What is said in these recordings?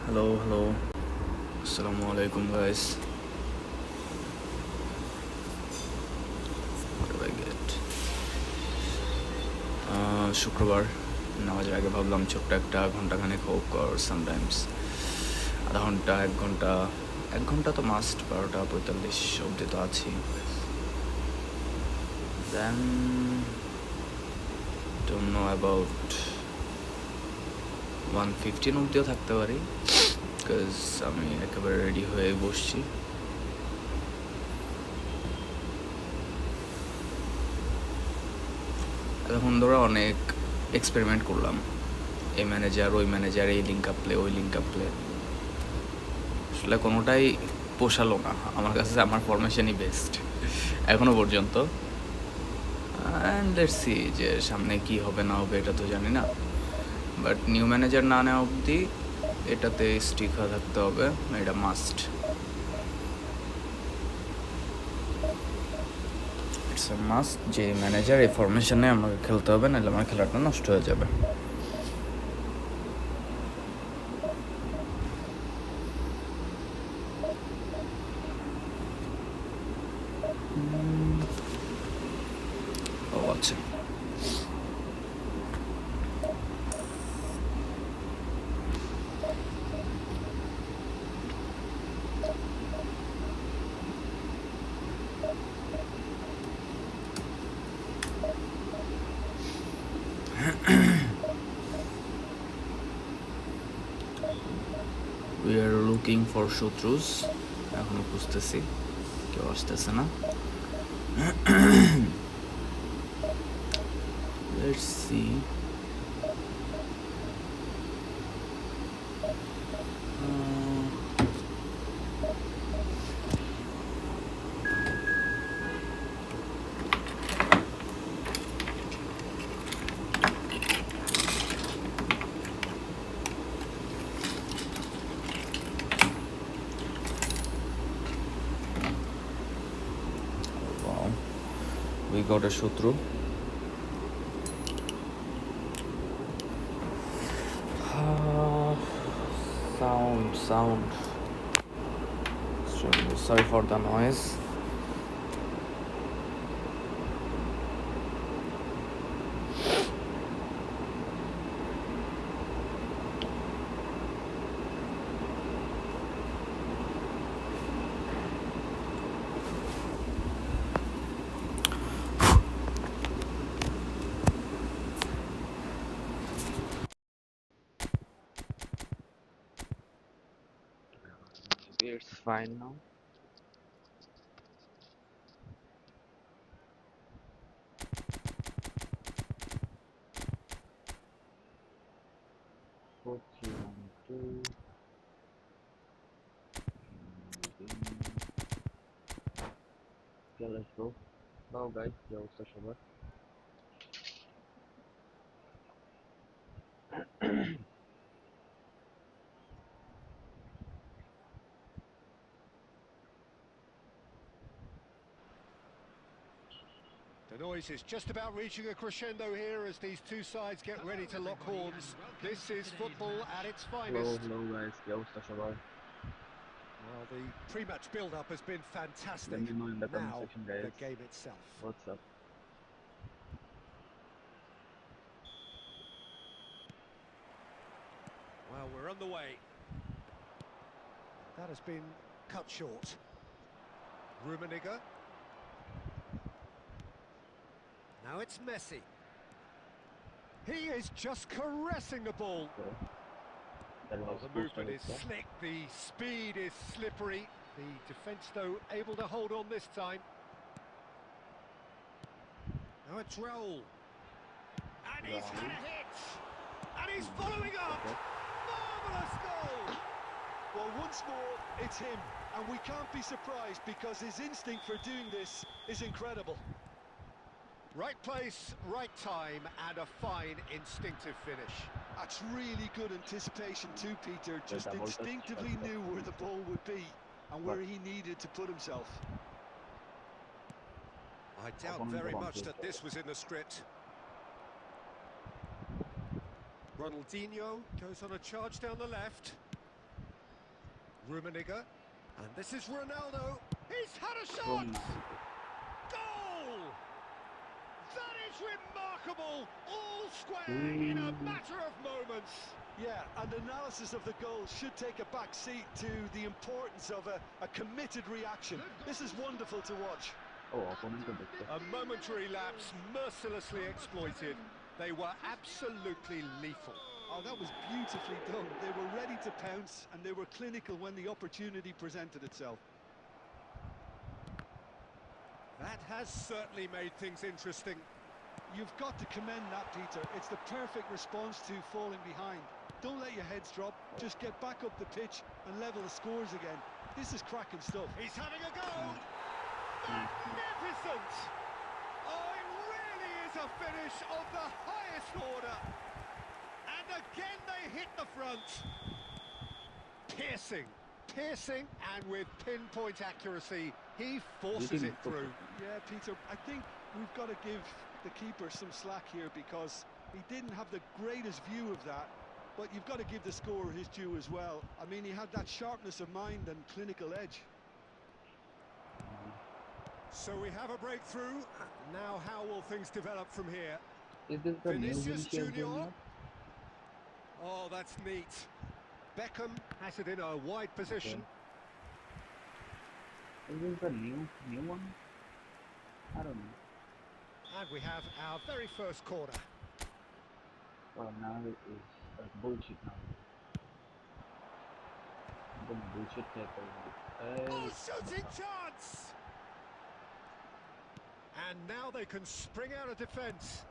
Hello. Assalamu alaikum, guys. What do I get? শুক্রবার নামাজের আগে ভাবলাম ছোট্ট একটা ঘন্টাখানেক হোক আর সামটাইমস আধা ঘন্টা 1 ঘন্টা তো মাস্ট 12:45 অবধি তো আছি। দেন ডোন্ট নো অ্যাবাউট 1:15 অবধিও থাকতে পারি, বিকজ আমি একেবারে রেডি হয়ে বসছি। এখন ধরো অনেক এক্সপেরিমেন্ট করলাম, এই ম্যানেজার ওই ম্যানেজার, এই লিঙ্ক আপ প্লে ওই লিঙ্ক আপ প্লে, আসলে কোনোটাই পোষালো না আমার কাছে। আমার ফরমেশনই বেস্ট এখনো পর্যন্ত। অ্যান্ড লেটস সি যে সামনে কি হবে না হবে, এটা তো জানি না, বাট নিউ ম্যানেজার না নেওয়া অবধি এটাতে স্টিক হয়ে থাকতে হবে, এটা মাস্ট। ইটস এ মাস্ট যে ম্যানেজার এই ফরমেশনে আমাকে খেলতে হবে, নাহলে আমার খেলাটা নষ্ট হয়ে যাবে। ও আচ্ছা, উই আর লুকিং ফর শত্রুস, এখনো খুঁজতেছি, কেউ আসতেছে না। Let's see. We got a শত্রু। Sound. Sorry for the noise. It's fine now. Let's go. Now guys, কি অবস্থা সবার? The noise is just about reaching a crescendo here as these two sides get ready to lock horns. This is football at its finest. Hello guys, কি অবস্থা সবার? Well, the pre-match build-up has been fantastic. Let me know in the comment Now, section, guys. the game itself. What's up? Well, we're on the way. That has been cut short. Rummenigge. Now it's Messi. He is just caressing the ball. Well, the movement is slick, the speed is slippery. The defence, though, able to hold on this time. Now it's Raul. And he's had a hit! And he's following up! Marvellous goal! Well, once more, it's him. And we can't be surprised because his instinct for doing this is incredible. Right place, right time, and a fine instinctive finish. That's really good anticipation too, Peter. Just instinctively knew where the ball would be and where he needed to put himself. I doubt very much that this was in the script. Ronaldinho goes on a charge down the left. Rummenigge. And this is Ronaldo. He's had a shot! Goal! That is remarkable! All square in a matter of moments. Yeah, and analysis of the goal should take a back seat to the importance of a committed reaction. This is wonderful to watch. A momentary lapse mercilessly exploited. They were absolutely lethal. Oh, that was beautifully done. They were ready to pounce, and they were clinical when the opportunity presented itself. That has certainly made things interesting. You've got to commend that, Peter. It's the perfect response to falling behind. Don't let your heads drop. Just get back up the pitch and level the scores again. This is cracking stuff. He's having a go! Magnificent! Oh, it really is a finish of the highest order. And again they hit the front. Piercing, and with pinpoint accuracy, he forces it through. Yeah, Peter, I think we've got to give the keeper some slack here because he didn't have the greatest view of that, but you've got to give the scorer his due as well. I mean, he had that sharpness of mind and clinical edge. So we have a breakthrough. Now how will things develop from here? Is this the new Vinicius Vinicius Junior. Junior? Oh, that's neat. Beckham has it in a wide position. Is this the new one? I don't know. And we have our very first corner. Well, now it is bullshit now. The bullshit tackle. Oh, shooting chance! And now they can spring out of defence.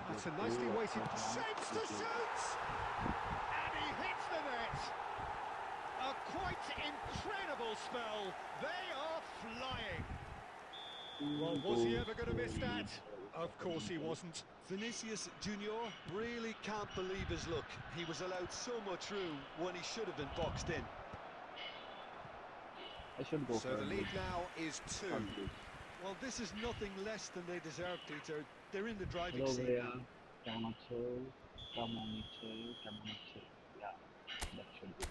That's a nicely weighted shapes to shoot! And he hits the net! A quite incredible spell. They are flying. Well, was he ever going to miss that? Of course he wasn't. Vinicius Junior really can't believe his luck. He was allowed so much room when he should have been boxed in. I should go So for the lead now is 2. Well, this is nothing less than they deserve, Peter. They're in the driving Hello, seat Bhaiya. now. Come on, yeah, that should be.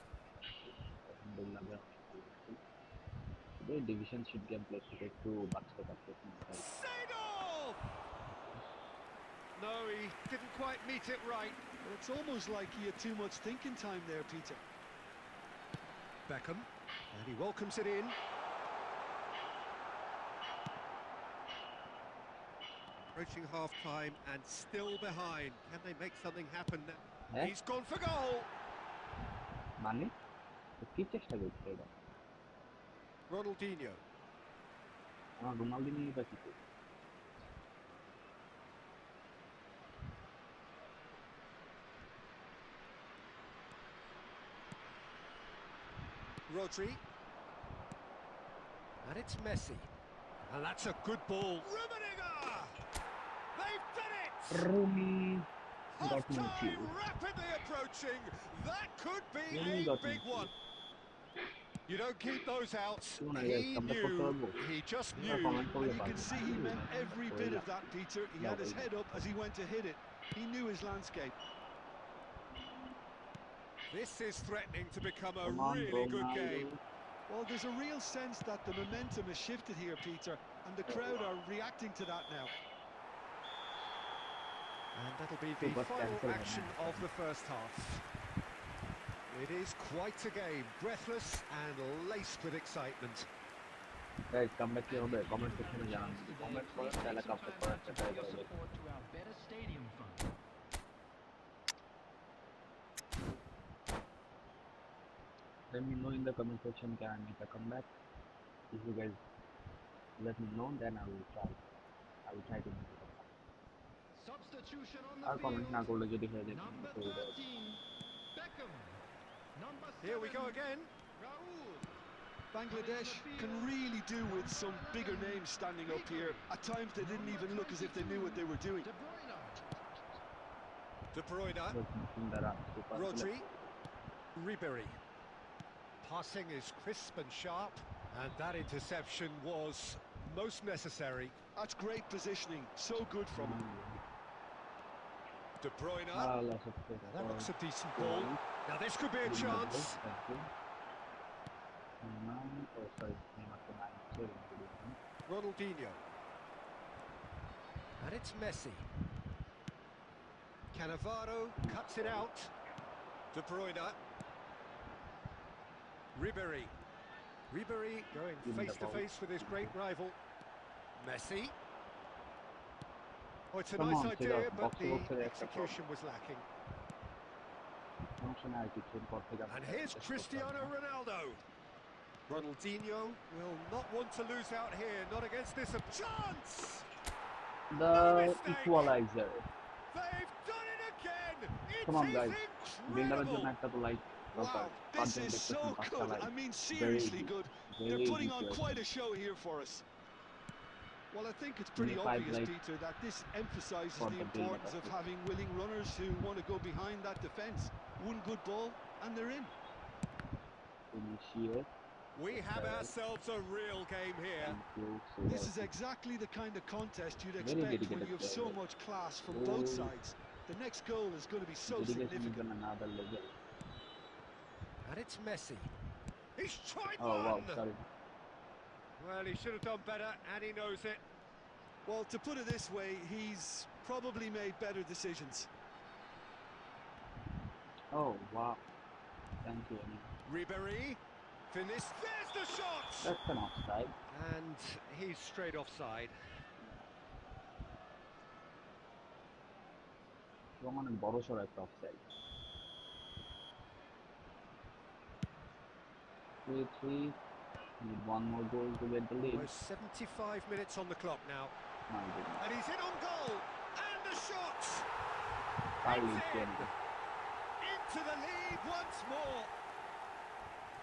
Today division should get played today to Bucks to Seedorf! No, he didn't quite meet it right. Well, it's almost like he had too much thinking time there, Peter. Beckham, and he welcomes it in. Approaching half-time and still behind. Can they make something happen now? Eh? He's gone for goal! Money? The চেষ্টা করছে এটা Ronaldinho. আমার রোনালদিনই বা কি Rodri. And it's Messi. And that's a good ball. Rummenigge! They've done it! Rooney got me Half-time too. rapidly approaching. That could be Rooney a got big me one. You don't keep those out. Soon I He guess come back for knew. turbo. He just Yeah, knew. comment for And the you can see he meant every bit of that, Peter. He had his head up as he went to hit it. He knew his landscape. This is threatening to become a Come on, really good game. Well, there's a real sense that the momentum has shifted here, Peter, and the crowd are reacting to that now. And that'll be the final action of the first half. It is quite a game, breathless and laced with excitement. Guys, come back here on the comment section and জানান comment করেন তাহলে কাপটা করার একটা try করব Let me know in the comment section can I make a comeback. If you guys let me know, then I will try to make it. Substitution on Our the comment field. না করলে যদি হয়ে যায় Number তো 13, Beckham. Number 7, Here we go again. Raoul. Bangladesh can really do with some bigger names standing up here. At times they didn't even look as if they knew what they were doing. De Bruyne. De Bruyne, Rodri, Ribéry. Passing is crisp and sharp, and that interception was most necessary. That's great positioning. So good from him. De Bruyne. Lots of space Now that for looks a decent ball. Kuwait. Now this could be a Win the ball. chance. Thank you. Now, oh sorry, Neymar to 9. Sorry, Ronaldinho. And it's Messi. Cannavaro cuts it out. De Bruyne. Ribéry. Ribéry going Give me the face to ball. face with his great rival. Messi. Oh, it's a Come nice on, idea, Siddharth, but box to the box এর একটা execution was lacking. সমস্যা নাই কিছুর পর থেকে And আমরা here's চেষ্টা করতাম Cristiano না। Ronaldo. Ronaldinho will not want to lose out here, not against this chance! The No mistake! equalizer. They've done it again! It Come on, is guys. বিল্ডারের জন্য incredible! একটা তো লাইক দরকার। Wow, this পাঁচজন is দেখতেছেন, so 5টা good. Like. I mean, Very seriously good. good. Very They're putting on good. quite a show here for us. Well, I think it's pretty Only 5 obvious, likes. Peter, that this emphasises For the the importance build-up of of it. having willing runners who want to go behind that defence. One good ball, and they're in. Initiate. We have Okay. ourselves a real game here. Thank you. This is Siddharth. exactly the kind of contest you'd Very expect when dedicated you have so player. much class from Oh. both sides. The next goal is going to be so Dedication is significant. on another level. And it's Messi. He's tried Oh wow, one! sorry. Well, he should have done better, and he knows it. Well, to put it this way, he's probably made better decisions. Oh wow. Thank you. Anil. Ribéry. Finished. There's the shot! That's an offside. And he's straight offside. এবং অনেক বড় সড়ো একটা offside. 3-3. Need one more goal to get the lead. Almost 75 minutes on the clock now. My goodness. And he's in on goal! And the shot! Highly It's in! talented. Into the lead once more!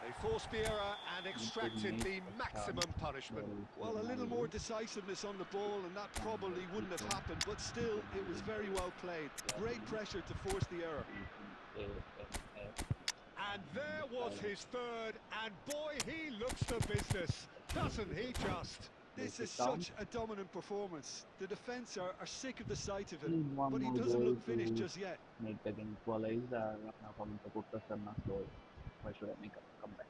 They forced the error and extracted the maximum punishment. Well, a little more decisiveness on the ball, and that probably wouldn't have happened, but still, it was very well played. Great pressure to force the error. And there was his third, and boy, he looks the business, doesn't he just? This is such a dominant performance. The defence are sick of the sight of him, One but he more doesn't goal look finished to just yet. make the game equalize. আপনারা comment করতেছেন না, so why should I make a comeback?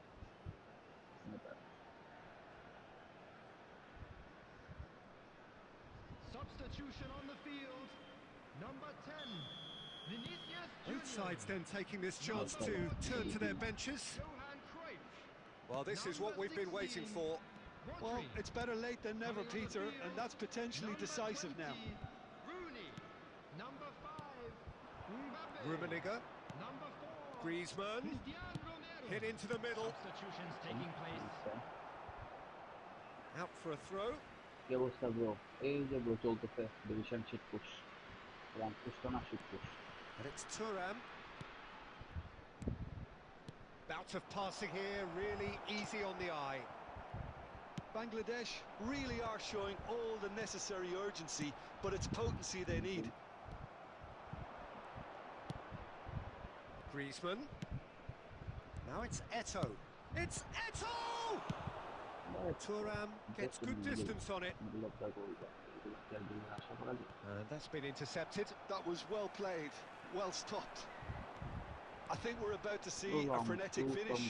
Substitution on the field. Number 10, Vinicius Both Junior. sides then taking this chance to turn to their benches. Johan Cruyff. Well, this is what we've been waiting for. Well, Rodri. it's better late than never, Coming on the Peter, field, and that's potentially number decisive now. 20, Rooney. Number 5, Mbappe. Rummenigge, Number 4, Griezmann, Cristiano Ronaldo. hit into the middle, Substitutions taking place. out for a throw. কি অবস্থা bro? এই যে bro চলতেছে division sheet push, run push তো না sheet push. And it's Thuram. Bout of passing here, really easy on the eye. Bangladesh really are showing all the necessary urgency, but it's potency they need. Griezmann. Now it's Eto'o. It's Eto'o! Thuram gets good distance on it. And that's been intercepted. That was well played, well stopped. I think we're about to see a frenetic finish,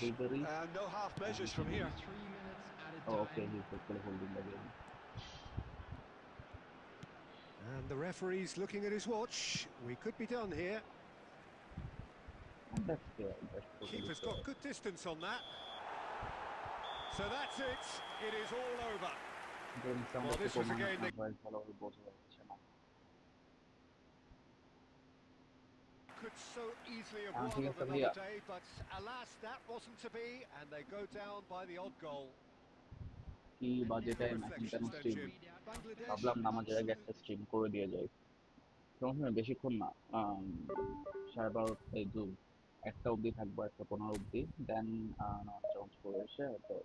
no half measures from here. 3 minutes at a Oh, time. okay, he's actually holding the game. And the referee's looking at his watch. We could be done here. And that's fair. That's totally Keeper's fair. got good distance on that. So that's it. It is all over. Then some Well, of this the was a game that mobile follower বোঝা যাচ্ছে না। could so easily have Ah, won ঠিক on আছে another ভাইয়া। day, but alas, that wasn't to be, and they go down by the odd goal. কি বাজে Your time এখন কেন reflections then, stream? Jim. Bangladesh, ভাবলাম নামাজের আগে একটা absolutely. স্ট্রিম করে দিয়ে যাই। সমস্যা নেই, বেশিক্ষণ না। 12:30 এই দু 1টা অবধি থাকবো, 1:15 অবধি। দেন নামাজ টামাজ করে এসে তো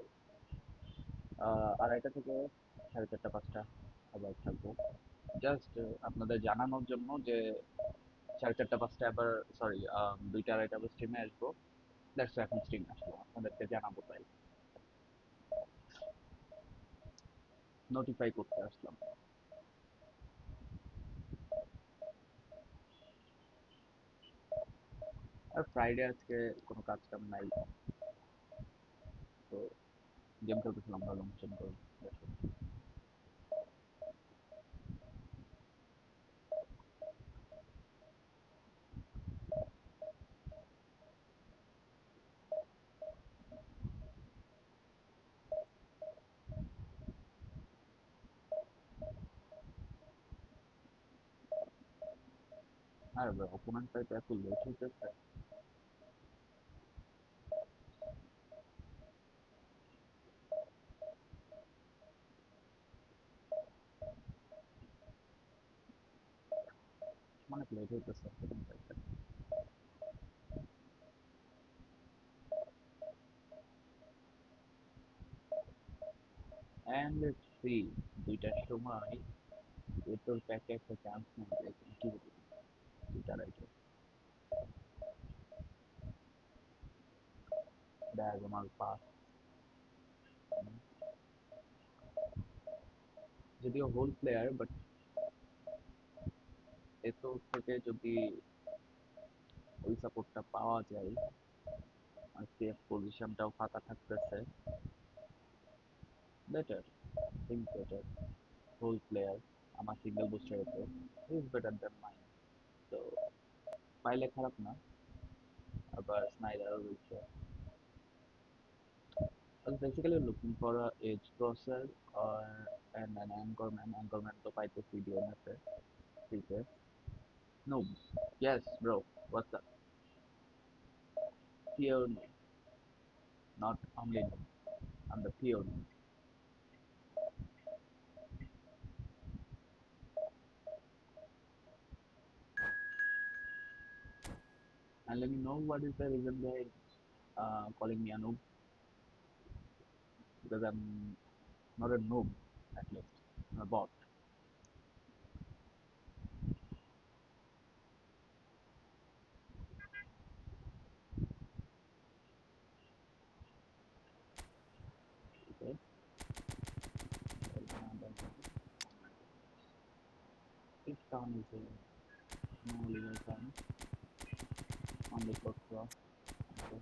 2:30 থেকে 4:30 5টা আবার থাকবো। জাস্ট আপনাদের জানানোর জন্য যে 4:30 5টা আবার সরি 2টা 2:30 আবার স্ট্রিমে আসবো। দ্যাটস এখন স্ট্রিমে আসবো, আপনাদেরকে জানাবো তাই। নোটিফাই করতে আসলাম। আর ফ্রাইডে আজকে কোনো কাজ কাম নাই, তো গেম খেলতেছিলাম, ভাবলাম স্ট্রিম করবো। আর অপোনেন্ট টাইপ এত লেট হইতেছে। অনেক লেট হইতেছে অপোনেন্ট টাইপটা। এন্ড লেটস সি, 2টার সময় এটোর প্যাকে একটা চান্স নেবে, কি বলি, 2টার আগে ডায়াগোনাল পাস। যদিও হোল প্লেয়ার, বাট এতো থেকে যদি ওই সাপোর্টটা পাওয়া যায়, আর সেফ পজিশনটাও ফাঁকা থাকতেছে, better, think better. Whole player আমার সিঙ্গেল বুস্টার উপর ইজ বেটার দ্যান মাইন, তো পাইলে খারাপ না। আবার স্নাইডারও রয়েছে। I was basically looking for a edge crosser or an anchorman. Anchorman to পাইতেছি ডিএনএফে ফ্রিতে। No, yes bro, what's up? Pure no, not only no, I'm the pure no. And let me know what is the reason behind calling me a noob, because I'm not a noob, at least I'm a bot. Okay. This town is a small little town on the coast. Okay.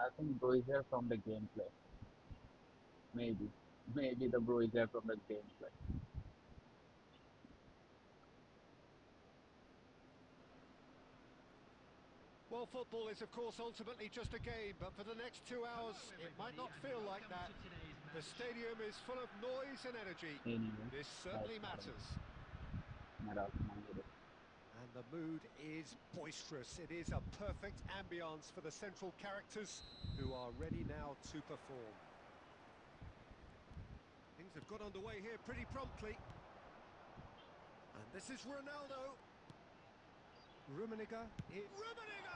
I think bro is here from the gameplay. Maybe. Maybe the bro is there from the gameplay. Well, football is, of course, ultimately just a game, but for the next 2 hours, Hello, it might not everybody, feel and like welcome that. to today's The match. stadium is full of noise and energy. Anyway, This certainly matters. matter of mind. And the mood is boisterous. It is a perfect ambience for the central characters who are ready now to perform. Things have got underway here pretty promptly. And this is Ronaldo. Rummenigge. Rummenigge!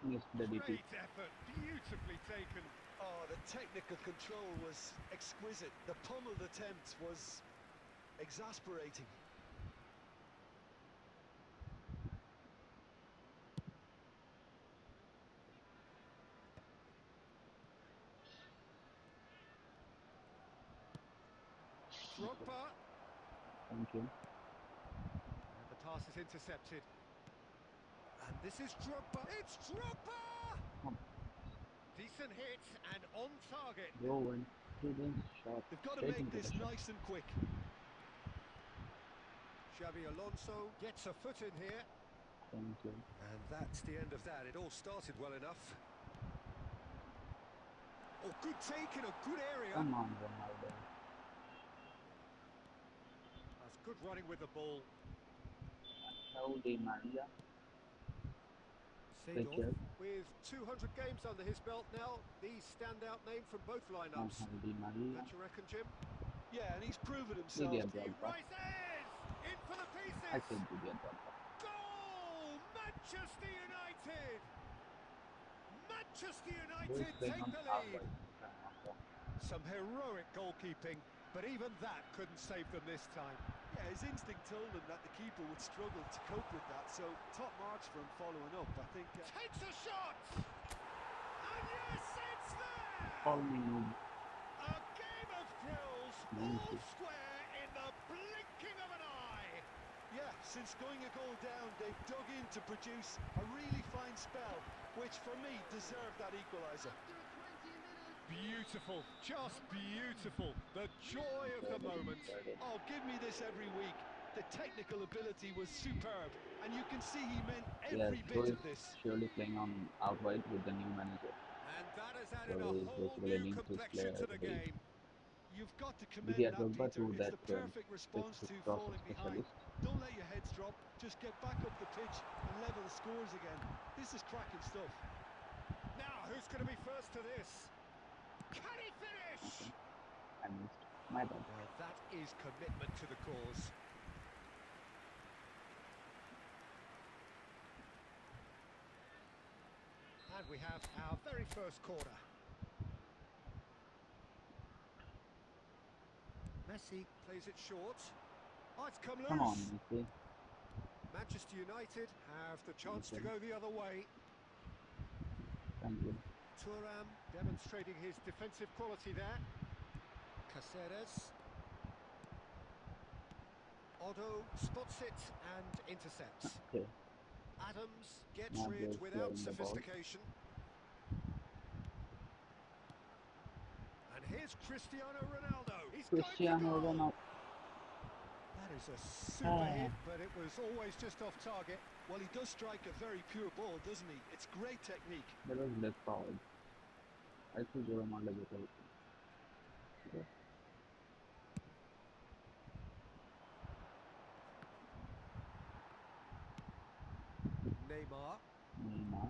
Missed the DP. Great effort, beautifully taken. Oh, the technical control was exquisite. The pummeled attempt was exasperating. Drogba. Thank you. And the pass is intercepted. And this is Drogba. It's Drogba! Come. Decent hit and on target. Bro went to the shot. They've got to Straight make into the this shot. nice and quick. Xavi Alonso gets a foot in here. Thank you. And that's the end of that. It all started well enough. Oh, good take in a good area. Come on, Ronaldo. That's good running with the ball. How Di Maria. Seedorf, Richard. with 200 games under his belt now, the standout name from both lineups. Di Maria. Don't you reckon, Jim? Yeah, and he's proven himself. Didier He Drogba. rises! In for the I pieces! said Didier Drogba. Goal! Manchester United! Manchester Who is United playing take on the R lead! right now? Some heroic goalkeeping, but even that couldn't save them this time. Yeah, his instinct told him that the keeper would struggle to cope with that, so top marks for him following up. I think Takes a shot! And yes, it's there! call me noob. A game of thrills, all square in the blinking of an eye. Yeah, since going a goal down, they've dug in to produce a really fine spell, which for me deserved that equaliser. Beautiful, just beautiful. The joy of the moment. Oh, give me this every week. The technical ability was superb, and you can see he meant Yes, every Joe bit is of this. surely playing on out wide with the new manager. And that has So added a he's whole basically new linked his complexion player to the weight. game. You've got to Didier commend that, Drogba Peter. to It's that the perfect response to specific process falling behind. specialist. Don't let your heads drop. Just get back up the pitch and level the scores again. This is cracking stuff. Now, who's going to be first to this? Can he finish? Okay. I missed. My bad. Well, that is commitment to the cause. And we have our very first corner. Messi plays it short. Oh, it's come Come on, loose. Messi. Manchester United have the chance to Okay. go the other way. Thank you. Thuram demonstrating his defensive quality there. Caceres. Otto spots it and intercepts. Okay. Adams gets Now rid they're without clearing the ball. sophistication. And here's Cristiano Ronaldo. He's going Cristiano for goal. Ronaldo. That is a super hit, but it was always just off target. Well, he does strike a very pure ball, doesn't he? It's great technique. That was less forward. I think Ronaldo better. Okay. Neymar. Neymar.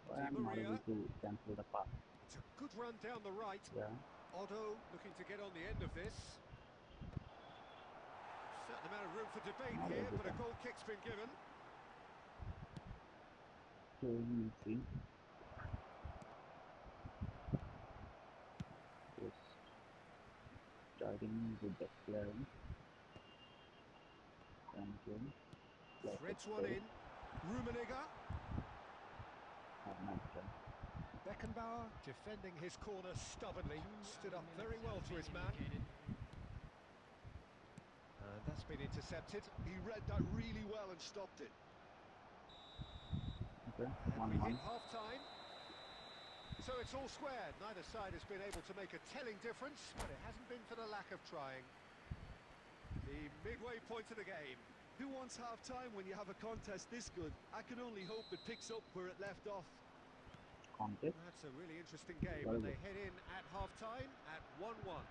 Why Di I'm not Maria. able to cancel the pass? It's a good run down the right. Yeah. Otto looking to get on the end of this. Certain amount of room for debate Not here, every but a time. goal kick's been given. Okay, Messi. Just starting with the clearance. Thank you. Lots of Threads one space. in. Rummenigge. Nice try. Beckenbauer defending his corner stubbornly. Stood up very well to his man. And that's been intercepted. He read that really well and stopped it. Okay, And we 1-1. hit half-time. So it's all square. Neither side has been able to make a telling difference, but it hasn't been for the lack of trying. The midway point of the game. Who wants half-time when you have a contest this good? I can only hope it picks up where it left off. Contest. That's a really interesting game, Very and they good. head in at half-time at 1-1.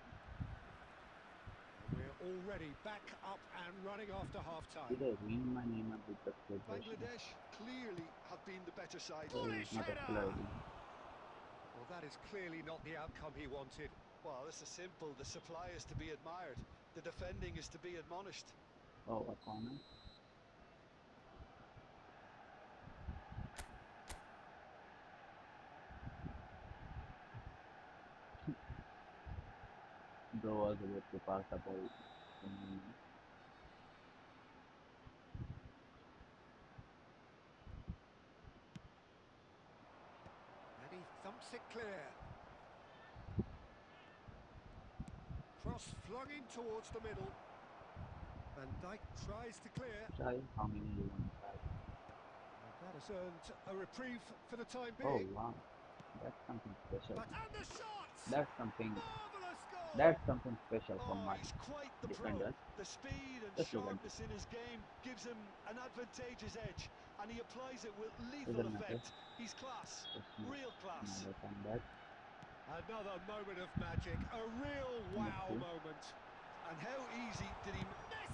We're already back up and running after half-time. Did I win my name with the celebration? Bangladesh clearly have been the better side. So Bullish it's not a header! clarity. Well, that is clearly not the outcome he wanted. Well, this is simple. The supply is to be admired. The defending is to be admonished. Oh, a corner. Bro was about to pass the ball to me. And he thumps it clear. Cross flung in towards the middle. Van Dijk tries to clear. Try how many you want to try. And that has earned a reprieve for the time Oh being. wow, that's something special. But and the shot! That's something. Marvellous goal! That's something special from Oh, my he's quite the pro. defenders. The speed and Just look at sharpness in his game gives him an advantageous edge, and he applies it with lethal Doesn't matter. effect. He's class, Just real class. another time back. Another moment of magic, a real wow Messi. moment. And how easy did he...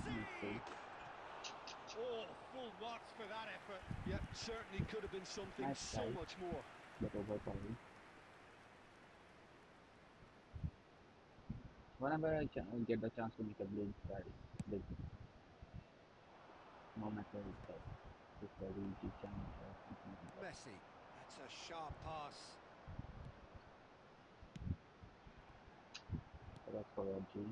Messi. Oh, full marks for that effort. Yeah, certainly could have been something Nice so try. much more. But overpowered. Whenever I get the chance to make a blue try, big. No matter if it's a very easy chance or something like that. Messi, that's a sharp pass. So that's for RG.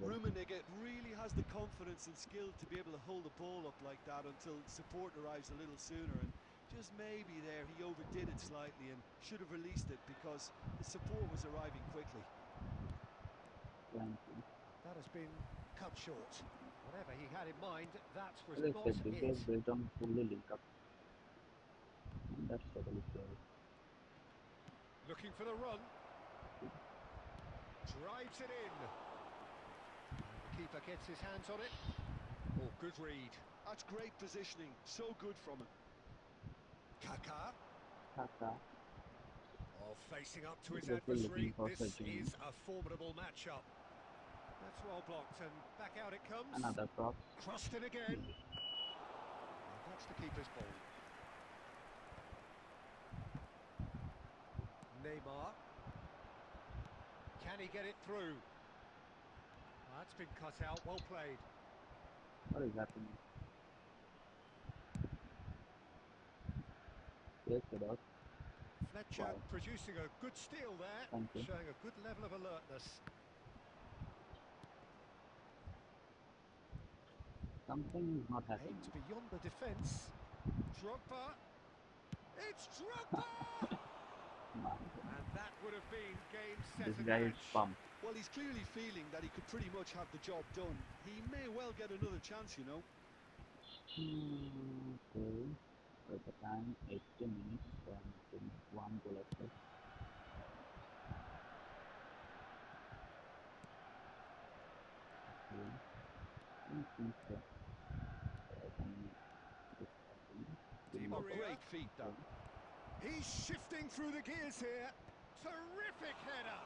Rummenigge really has the confidence and skill to be able to hold the ball up like that until support arrives a little sooner, and Just maybe there he overdid it slightly and should have released it because his support was arriving quickly. Thank you. That has been cut short. Whatever he had in mind, that was As I not said, this was it. based on fully link up. And that's totally fair. Looking for the run. Drives it in. The keeper gets his hands on it. Oh, good read. That's great positioning, so good from him. Kaká. Kaka. Oh, facing up to his Liverpool looking adversary. for This Sachin. is a formidable matchup. That's well blocked, and back out it comes. Another cross. Crossed in again. And that's the keeper's ball. Neymar. Can he get it through? Oh, that's been cut out. Well played. What is happening? Yes, Sedat. Fletcher Wow. producing a good steal there, Thank you. showing a good level of alertness. Something is not happening. Aimed beyond the defence. Drogba. It's Drogba! And that would have been game, set This and guy is match. pumped. Well, he's clearly feeling that he could pretty much have the job done. He may well get another chance, you know. Okay. At the time, 80 minutes and one goal left. Okay. I think so. Di Oh, Maria. great feet, that. He's shifting through the gears here. Terrific header.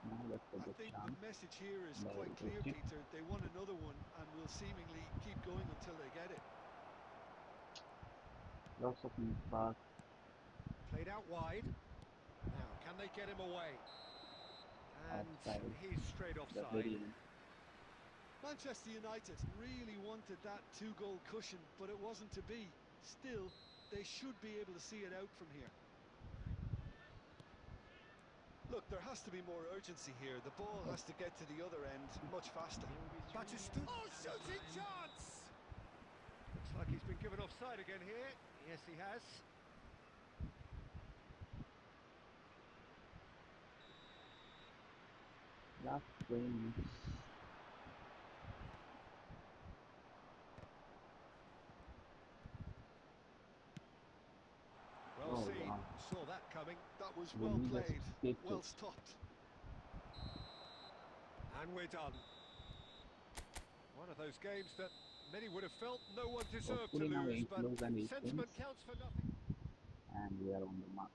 Now let's I get the think chance. the message here is No, quite clear, okay. Peter. They want another one and will seemingly keep going until they get it. Lots of pass. Played out wide. Now, can they get him away? And Offside. he's straight The offside. very end. Manchester United really wanted that two-goal cushion, but it wasn't to be. Still, they should be able to see it out from here. Look, there has to be more urgency here. The ball has to get to the other end much faster. There will be 3 Batistu. minutes Oh, added shooting time. chance! Looks like he's been given offside again here. Yes, he has. Last 20 minutes. Well Oh, seen. wow. Saw that coming. That was The well lead has played, escaped well it. stopped. And we're done. One of those games that many would have felt no one deserved to Hopefully now lose, 8 but goals and 8 sentiment wins. counts for nothing. And we are on the mark.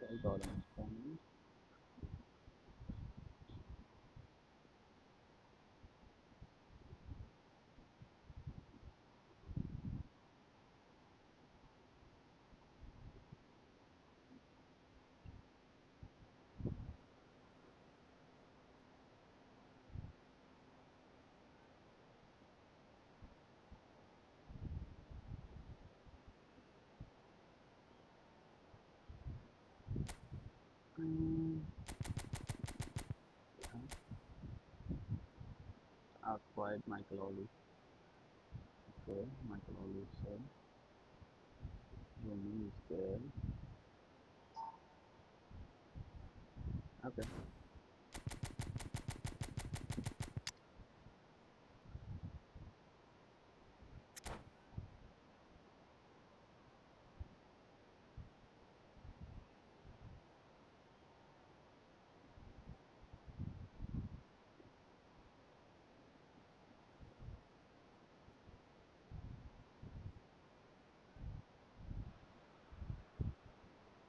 Well got understanding. Acquired Michael Ollie. Okay, Michael Ollie is there. Rooney is there. Okay.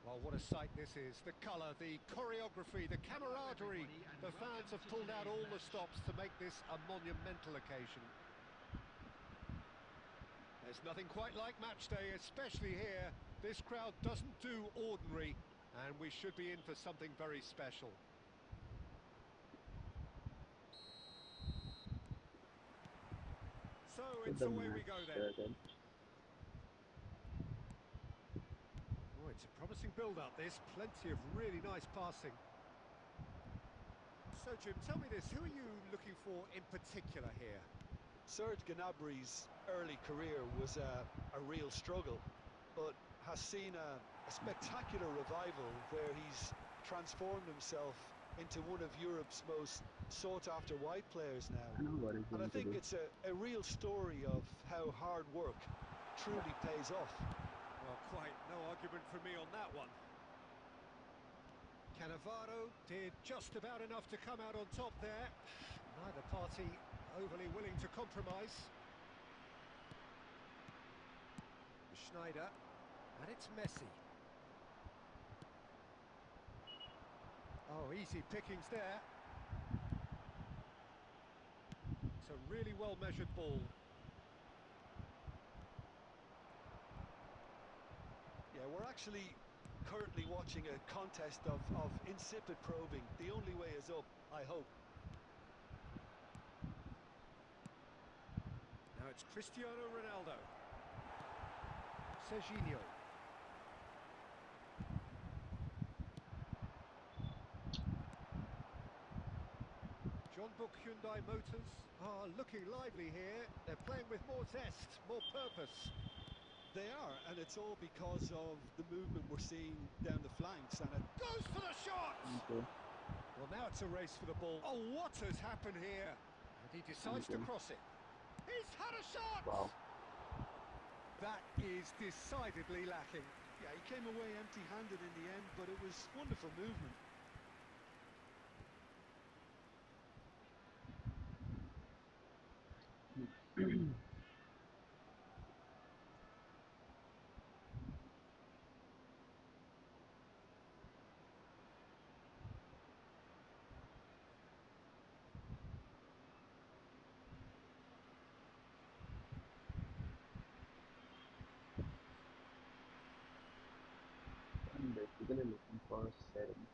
Well, what a sight this is. The colour, the choreography, the camaraderie. The fans have pulled out all the stops to make this a monumental occasion. There's nothing quite like match day, especially here. This crowd doesn't do ordinary, and we should be in for something very special. So So it's the away we match go then. started. Oh, it's a promising build-up, this. Plenty of really nice passing. So, Jim, tell me this. Who are you looking for in particular here? Serge Gnabry's early career was a real struggle, but has seen a spectacular revival where he's transformed himself into one of Europe's most sought-after wide players I now. know what he's And I going to think do. it's a real story of how hard work truly pays off. Well, quite no argument from me on that one. Cannavaro did just about enough to come out on top there. Neither party overly willing to compromise. Schneider, and it's Messi. Oh, easy pickings there. It's a really well-measured ball. Yeah, we're actually currently watching a contest of insipid probing. The only way is up, I hope. Now it's Cristiano Ronaldo. Serginho. John Book Hyundai Motors are looking lively here. They're playing with more zest, more purpose. They are, and it's all because of the movement we're seeing down the flanks. And Goes for the shot! Okay. Well, now it's a race for the ball. Oh, what has happened here? And he decides to Okay. cross it. He's had a shot! Wow. That is decidedly lacking. yeah, he came away empty-handed in the end, but it was wonderful movement. I'm basically looking for settings.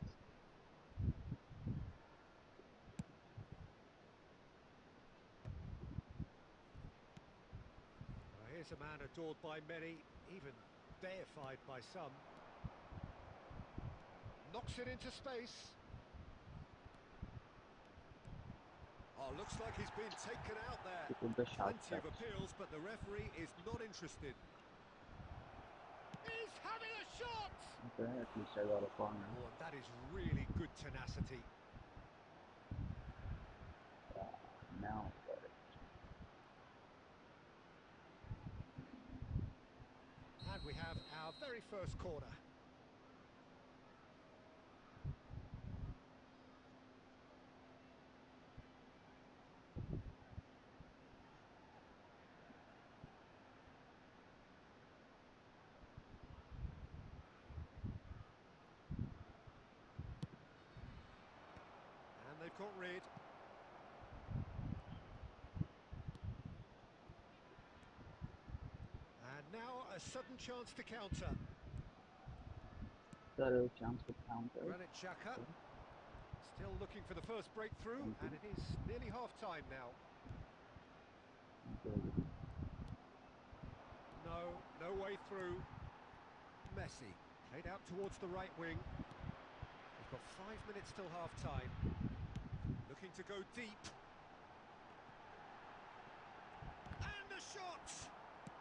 Well, here's a man adored by many, even deified by some. Knocks it into space. Oh, looks like he's been taken out there. He took the sharp Plenty of touch. appeals, but the referee is not interested. He's having a shot! Okay, at least I got a corner. Oh, and that is really good tenacity. Now I got it. And we have our very first corner. And they've got rid. And now a sudden chance to counter. There is a chance to counter. Granit Xhaka. Okay. Still looking for the first breakthrough, Thank you. and it is nearly half-time now. Okay. No, no way through. Messi, played out towards the right wing. We've got 5 minutes till half-time. Looking to go deep. And a shot!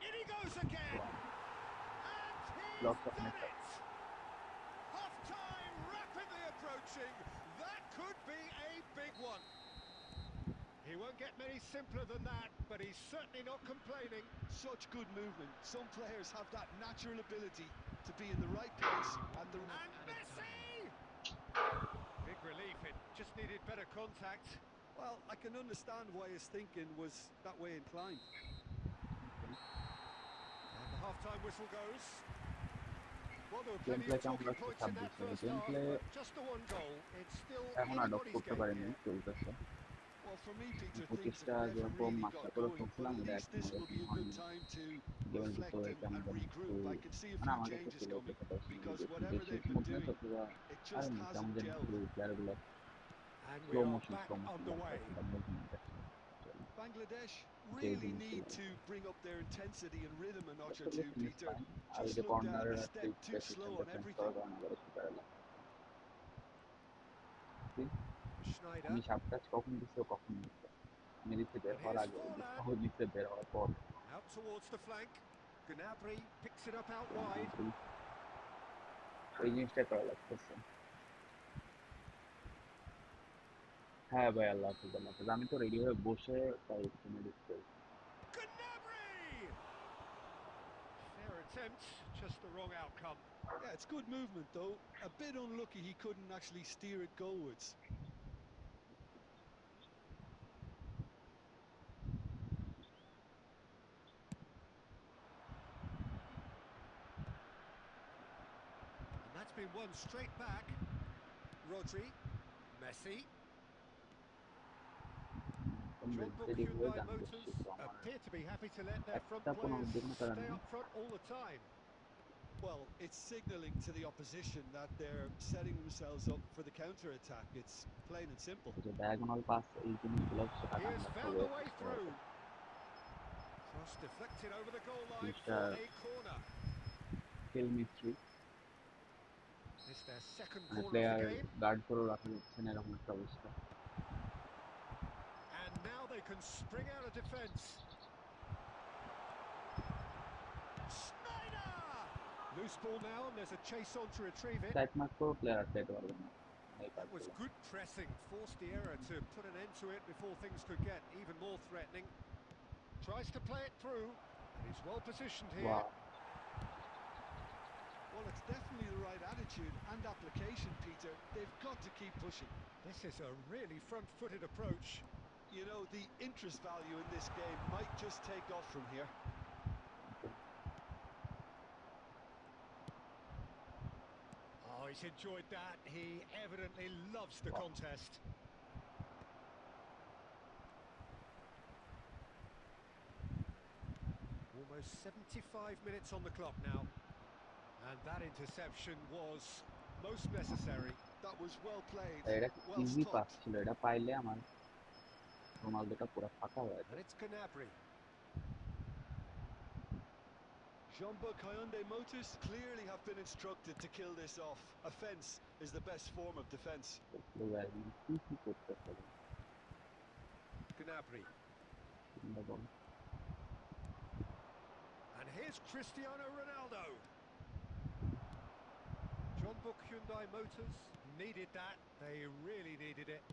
In he goes again! And he's Lots of done mix-up. it! Half-time rapidly approaching. be a big one. He won't get many simpler than that, but he's certainly not complaining. Such good movement. Some players have that natural ability to be in the right place at the... And Messi! Big relief, it just needed better contact. Well, I can understand why his thinking was that way inclined. And the half-time whistle goes. Well, there were plenty Gameplay of talking কেমন points in that লাগছে first half, gameplay but just the one goal. It's still এখন adopt anybody's করতে game পারিনি here. চলতেছে Well, for me, Peter, things 25টা have never যেরকম really master got করে going, but শুনছিলাম at এটা least এখনো this will এরকম be a good হয়নি time to গেমের reflect ভিতরে কেমন and যেন একটু regroup. I can see a মানে few আমার কাছে changes ফিল coming হচ্ছে পার্সোনালি because যে একটু whatever বেশি they've been স্মুথনেস doing, হচ্ছে বা it আর just কেমন hasn't যেন gelled. একটু প্লেয়ারগুলো And we slow are motion back লাগছে underway. এটা মুভমেন্ট Bangladesh যেই really need জিনিসগুলো to bring up their intensity and rhythm a notch or আসলে two, ফিনিশ Peter. লাইন আর ওই Just যে looked কর্নারের a একটা step too slow সিস্টেমটা on চেঞ্জ everything. করার কারণে আবার একটু প্যারা লাগছে Schneider. আমি সাপ টাচ কখন দিচ্ছি ও কখন দিচ্ছে আমি দিচ্ছি বের And হওয়ার here's আগে Forlan. ও দিচ্ছে বের হওয়ার পর Out towards the flank. Gnabry picks it up out wide. ওই জিনিসটা করা লাগতেছে হ্যাঁ ভাই আল্লাহ হাফিজ আল্লাহ হাফিজ আমি তো রেডি হয়ে বসে তাই ফোনে দেখতে Gnabry! Fair attempt, just the wrong outcome. Yeah, it's good movement though. A bit unlucky he couldn't actually steer it goalwards. And that's been won straight back. Rodri. Messi. John Book ready হয়ে Hyundai গান Motors করছি তো আমার appear to be happy to let their front একটা কোনো players যেকোনো কারণ stay নেই up front all the time. Well, it's signalling to the opposition that they're setting themselves up for the counter-attack. It's plain and simple. যে diagonal pass এই জিনিসগুলো সেটা He has আমরা found সবাই a way বুঝতে through. পারবো Cross deflected over the goal line জিনিসটা for a corner. Skill mystery It's their second মানে corner of the player game. Guard করে রাখা যাচ্ছে না এরকম একটা অবস্থা And now they can spring out of defence. Schneider! Loose ball now, and there's a chase on to retrieve it. Tight mark করে player আটকাইতে পারবে না এই That was কাজগুলো good pressing, forced the error to put an end to it before things could get even more threatening. Tries to play it through, and he's well positioned here. Wow Well, it's definitely the right attitude and application, Peter. They've got to keep pushing. This is a really front-footed approach. You know, the interest value in this game might just take off from here. Oh, he's enjoyed that. He evidently loves the contest. Almost 75 minutes on the clock now. And that interception was most necessary. That was well played, এটা well easy pass stopped. ছিল এটা পাইলে আমার রোনালদোটা পুরো ফাঁকা হয়ে And যায় it's Gnabry. Jean-Baptiste Hyundai Motors clearly have been instructed to kill this off. Offence is the best form of defence. কি কি করতেছে Gnabry. And here's Cristiano Ronaldo. John Book Hyundai Motors needed that. They really needed it.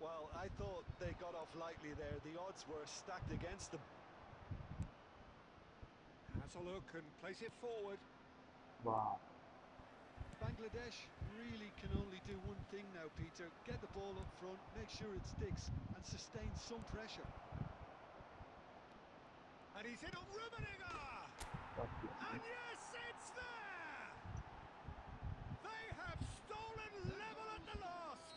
Well, I thought they got off lightly there. The odds were stacked against them. Has a look and plays it forward. Wow. Bangladesh really can only do one thing now, Peter. Get the ball up front, make sure it sticks, and sustain some pressure. And he's in on Rummenigge! And yes, it's there! They have stolen level at the last!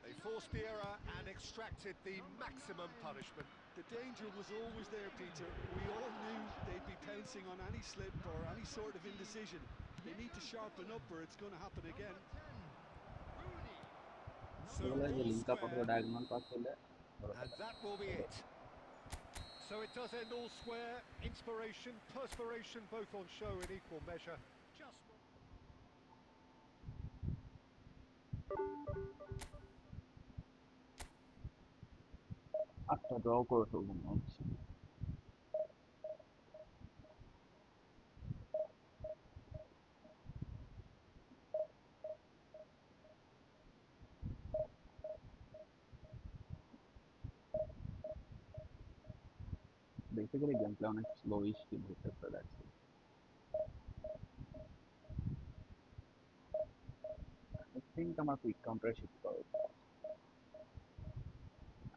They forced the error and extracted the maximum punishment. The danger was always there, Peter. We all knew they'd be pouncing on any slip or any sort of indecision. They need to sharpen up or it's going to happen again. So যে all link up অথবা square, diagonal pass হলে and that will be it. So it does end all square. Inspiration, perspiration, both on show in equal measure. Just আটটা draw করে ফেলবো মনে হচ্ছে basically game play অনেক স্লোইশ feel হইতেছে, that's it. I think আমার quick counter শিখতে হবে।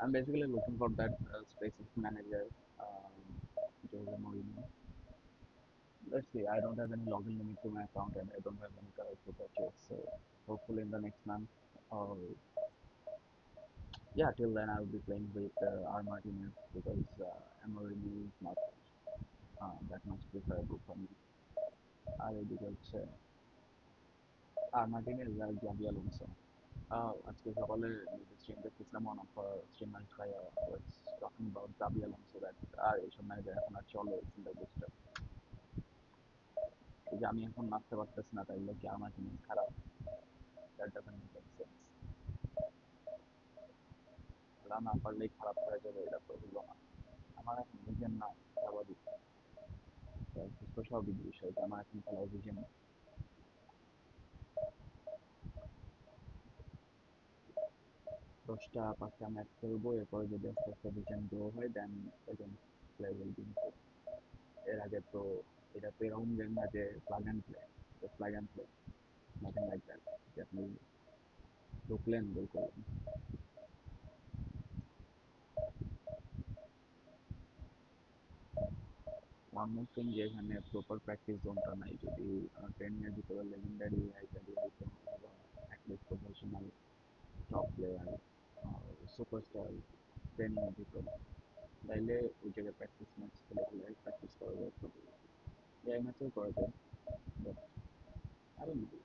I'm basically looking for that specific manager, um, Jose Mourinho. Let's see, I don't have any login limit to my account and I don't have any colors to purchase. So hopefully in the next month, or yeah, till then I will be playing with R Martinez because Amorini is not that much preferable for me. আর এদিকে হচ্ছে আর Martinez আর Xabi Alonso. আজকে সকালে stream দেখতেছিলাম, one of streamers ভাই was talking about Xabi Alonso, that আর এইসব manager এখন আর চলে সিম্পল বুস্টার। এই যে আমি এখন নাচতে পারতেছি না তাইলে কি আমার জিনিস খারাপ? That doesn't make sense. ওরা না পারলেই খারাপ হয়ে যাবে, এটা তো হলো না। আমার এখন ভিজন নাই, স্বাভাবিক, সুস্থ স্বাভাবিক বিষয় যে আমার এখন খেলার ভিজন নেই। 10টা 5টা ম্যাচ খেলবো, এরপরে যদি আস্তে আস্তে ভিজন গ্রো হয় দেন প্লে উইল বি ইম্প্রুভ। এর আগে তো এটা তো এরকম গেম না যে plug and play, plug and play, nothing like that, যে আপনি ঢুকলেন গোল করলেন। ওয়ান মোর থিং যে এখানে প্রপার প্র্যাকটিস জোনটা নাই, যদি ট্রেনিংয়ের ভিতরে লেজেন্ডারি আইটেম বা at least professional top player superstar ট্রেনিংয়ের ভিতরে, তাইলে ওই জায়গায় প্র্যাকটিস ম্যাচ খেলে খেলে প্র্যাকটিস করা যায়। এই ম্যাচেও করা যায়, but I don't know.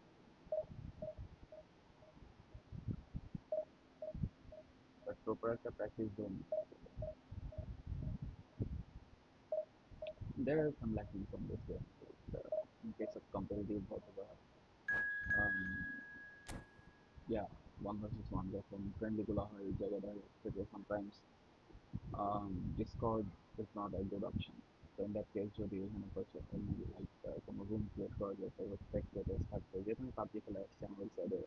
But proper একটা practice zone. There are some lackings on this game. In case of competitive অথবা yeah, one versus one যখন friendly গুলো হয় এই জায়গাটা হচ্ছে যে sometimes Discord is not a good option. So in that case যদি এখানে like কোনো room create করা যায় for spectators থাকবে, যেখানে পাবজি খেলা আসছে আমাদের সাইডে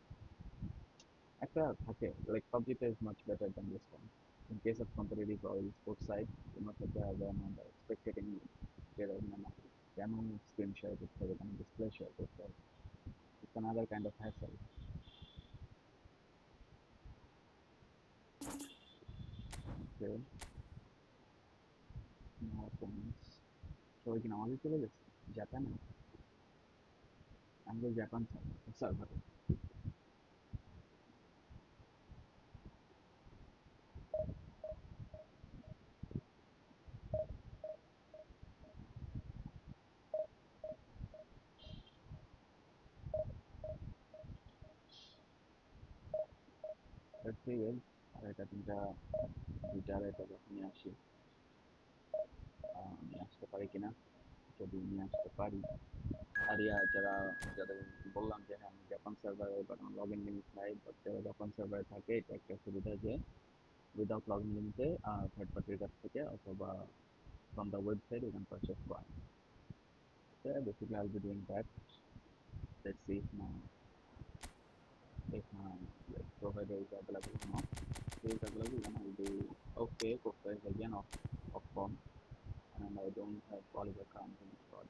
একটা থাকে, like PUBG is much better than this one. In case of competitive or sports side, you must have to have spectating কেন স্ক্রিন শেয়ার করতে হবে, কেন ডিসপ্লে শেয়ার করতে হবে, it's another kind of hassle. Okay, no points. সবাই কি নামাজে চলে গেছে জাপানে? আমাদের জাপান সার্ভারে। ঠিক আছে, আর এটা তিনটা দুইটা আড়াইটা যখন নিয়ে আসি, নিয়ে আসতে পারি কিনা, যদি নিয়ে আসতে পারি। আর যারা যাদের বললাম যে হ্যাঁ আমি জাপান সার্ভারে বাট আমার লগ ইন লিমিট নাই, বাট যারা জাপান সার্ভারে থাকে এটা একটা সুবিধা যে উইদাউট লগ ইন লিমিটে থার্ড পার্টির কাছ থেকে অথবা from the website you can purchase point. So basically I'll be doing that. Let's see if my like provider is available or not. If it is available then I'll be okay. Costa is again off form and I don't have Oliver Kahn in the squad.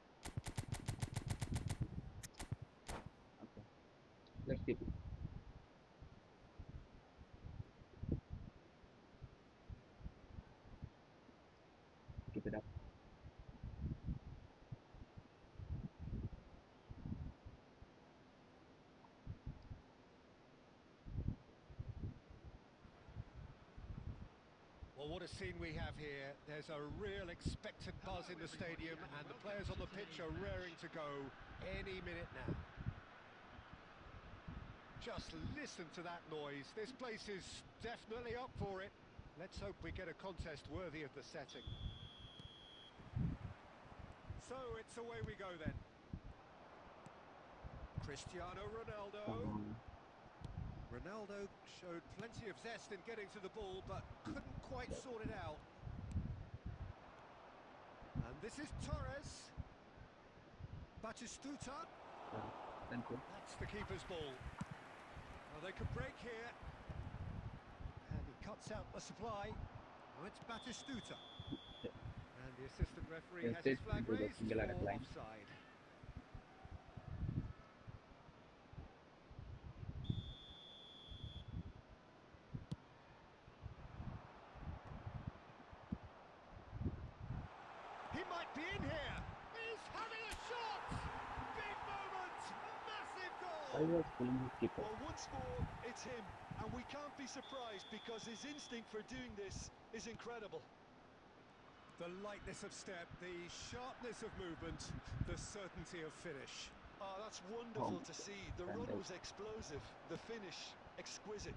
Okay, let's keep it. Keep it up. Well, what a scene we have here. There's a real expectant buzz in the stadium and the players on the pitch are raring to go any minute now. Just listen to that noise. This place is definitely up for it. Let's hope we get a contest worthy of the setting. So it's away we go then. Cristiano Ronaldo. Ronaldo showed plenty of zest in getting to the ball, but couldn't quite sort it out. And this is Torres. Batistuta. Thank you. That's the keeper's ball. Well, they could break here. And he cuts out the supply. Now it's Batistuta. And The assistant referee has Instead his flag into the raised single attack for line. offside. He might be in here. He's having a shot. Big moment. Massive Why goal. was pulling his keeper? Well, once more, it's him, and we can't be surprised because his instinct for doing this is incredible. The lightness of step, the sharpness of movement, the certainty of finish. Oh, that's wonderful Oh, to see. The and run was explosive, the finish exquisite.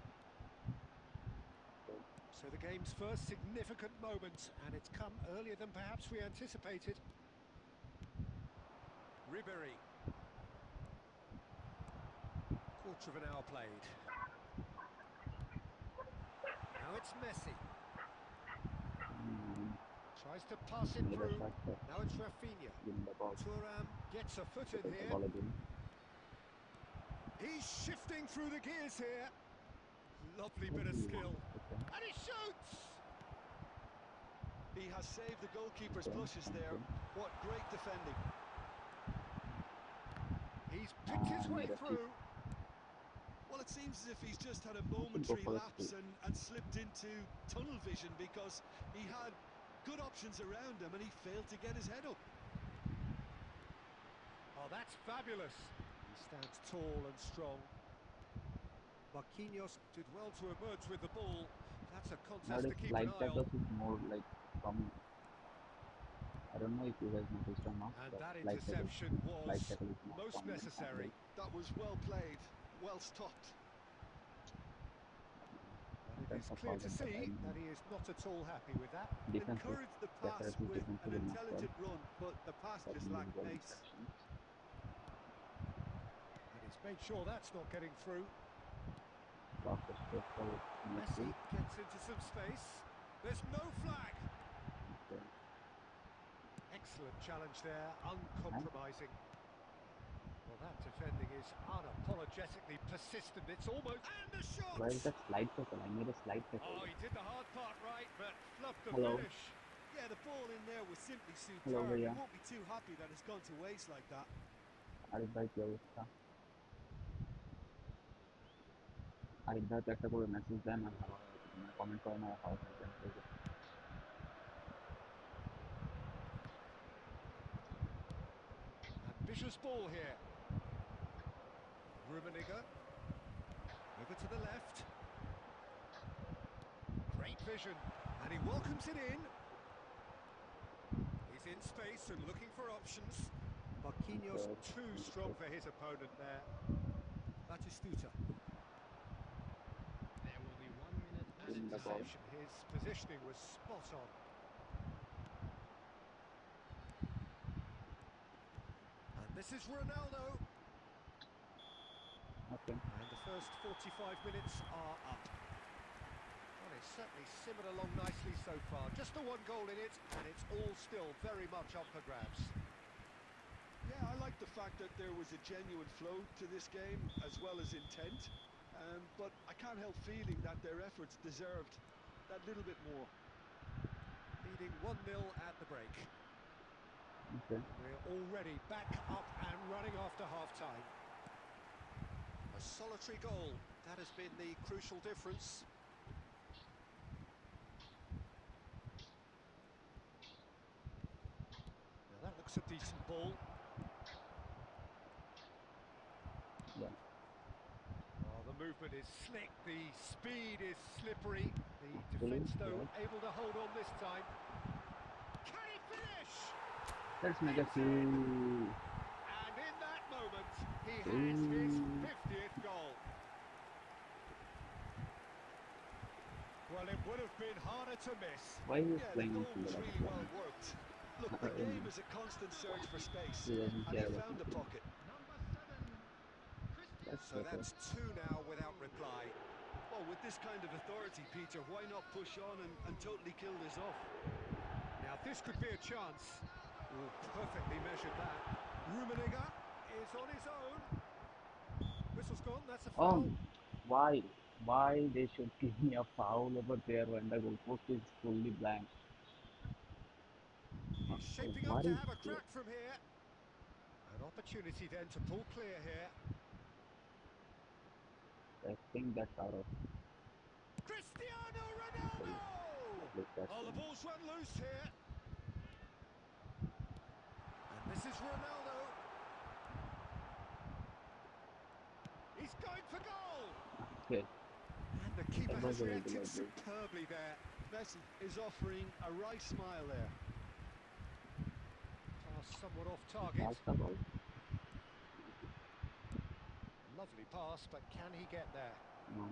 So the game's first significant moment, and it's come earlier than perhaps we anticipated. Ribery. Quarter of an hour played. Now it's Messi. Tries to pass it made a through. shot that Now it's Rafinha. win the ball. Thuram gets a foot in Take the here. ball again. He's shifting through the gears here. Lovely bit of skill. And he shoots! He has saved the goalkeeper's Okay, blushes thank there. you. What great defending. He's picked his way Made a through. Well, it seems as if he's just had a go momentary for a lapse steal. and slipped into tunnel vision because he had good options around him and he failed to get his head up. Oh, that's fabulous. He stands tall and strong. Marquinhos did well to emerge with the ball. That's a contest to Nowadays, keep an slide eye on. tackles is more like from. I don't know if you guys noticed or not. And but that slide tackle, interception slide was tackle is more most common than necessary. That was well played, well stopped. But it That's is a clear foul to in the see time. that he is not at all happy with that. Defensive. Encouraged the That's pass a with defensive an in as well. intelligent run, but the pass But just lacked individual pace. infractions. And he's made sure that's not getting through. Lost the space for Messi Messi. gets into some space. There's no flag. Okay. Excellent challenge there, uncompromising. Well, that defending is unapologetically persistent. It's almost... And the shot! Where is that slide tackle? I made a slide tackle. Oh, he did the hard part right, but fluffed the Hello. finish. Yeah, the ball in there was simply Hello, superb. He Ria. won't be too happy that it's gone to waste like that. Arif ভাই কি অবস্থা? আরিফ ভাই তো একটা করে message দেন আর comment করেন আর হাওয়া cancel করবে। Ambitious ball here. Rummenigge. Over to the left. Great vision. And he welcomes it in. He's in space and looking for options. Marquinhos too strong for his opponent there. Batistuta. There will be 1 minute His added the ball. time. interception, his positioning was spot on. And this is Ronaldo. Okay. And the first 45 minutes are up. Well, it's certainly simmered along nicely so far. Just the one goal in it, and it's all still very much up for grabs. Yeah, I like the fact that there was a genuine flow to this game as well as intent. But I can't help feeling that their efforts deserved that little bit more. Leading 1-0 at the break. Okay. We're already back up and running after half-time. A solitary goal, that has been the crucial difference. Now that looks a decent ball. Yeah. Oh, the movement is slick, the speed is slippery. The Actually, defence, though, yeah. able to hold on this time. Can he finish? Let's make a It's few. in. And in that moment, he has his 50th goal. Well, it would have been harder to miss. Why is he Yeah, the playing goal in was single really attack well line? worked. Look, the game is a constant search for space, He doesn't and care he about found a anything. pocket. Number 7, Cristiano That's So that's two now without reply. Well, with this kind of authority, Peter, why not push on and totally kill this off? Now this could be a chance. Oh, perfectly measured that. Rummenigge is on his own. Whistle's gone, that's a foul. Why? Why they should give me a foul over there when the goalpost is fully blank? He's shaping up What to is have a this? crack from here. An opportunity then to pull clear here. I think that's out of Cristiano at Ronaldo! least that's Oh, the ball's run loose here. And this is Ronaldo. He's going for goal! okay. And the keeper That was has a regular reacted goal. superbly there. Messi is offering a right smile there. Pass somewhat off target. Pass the ball. Lovely pass, but can he get there? No,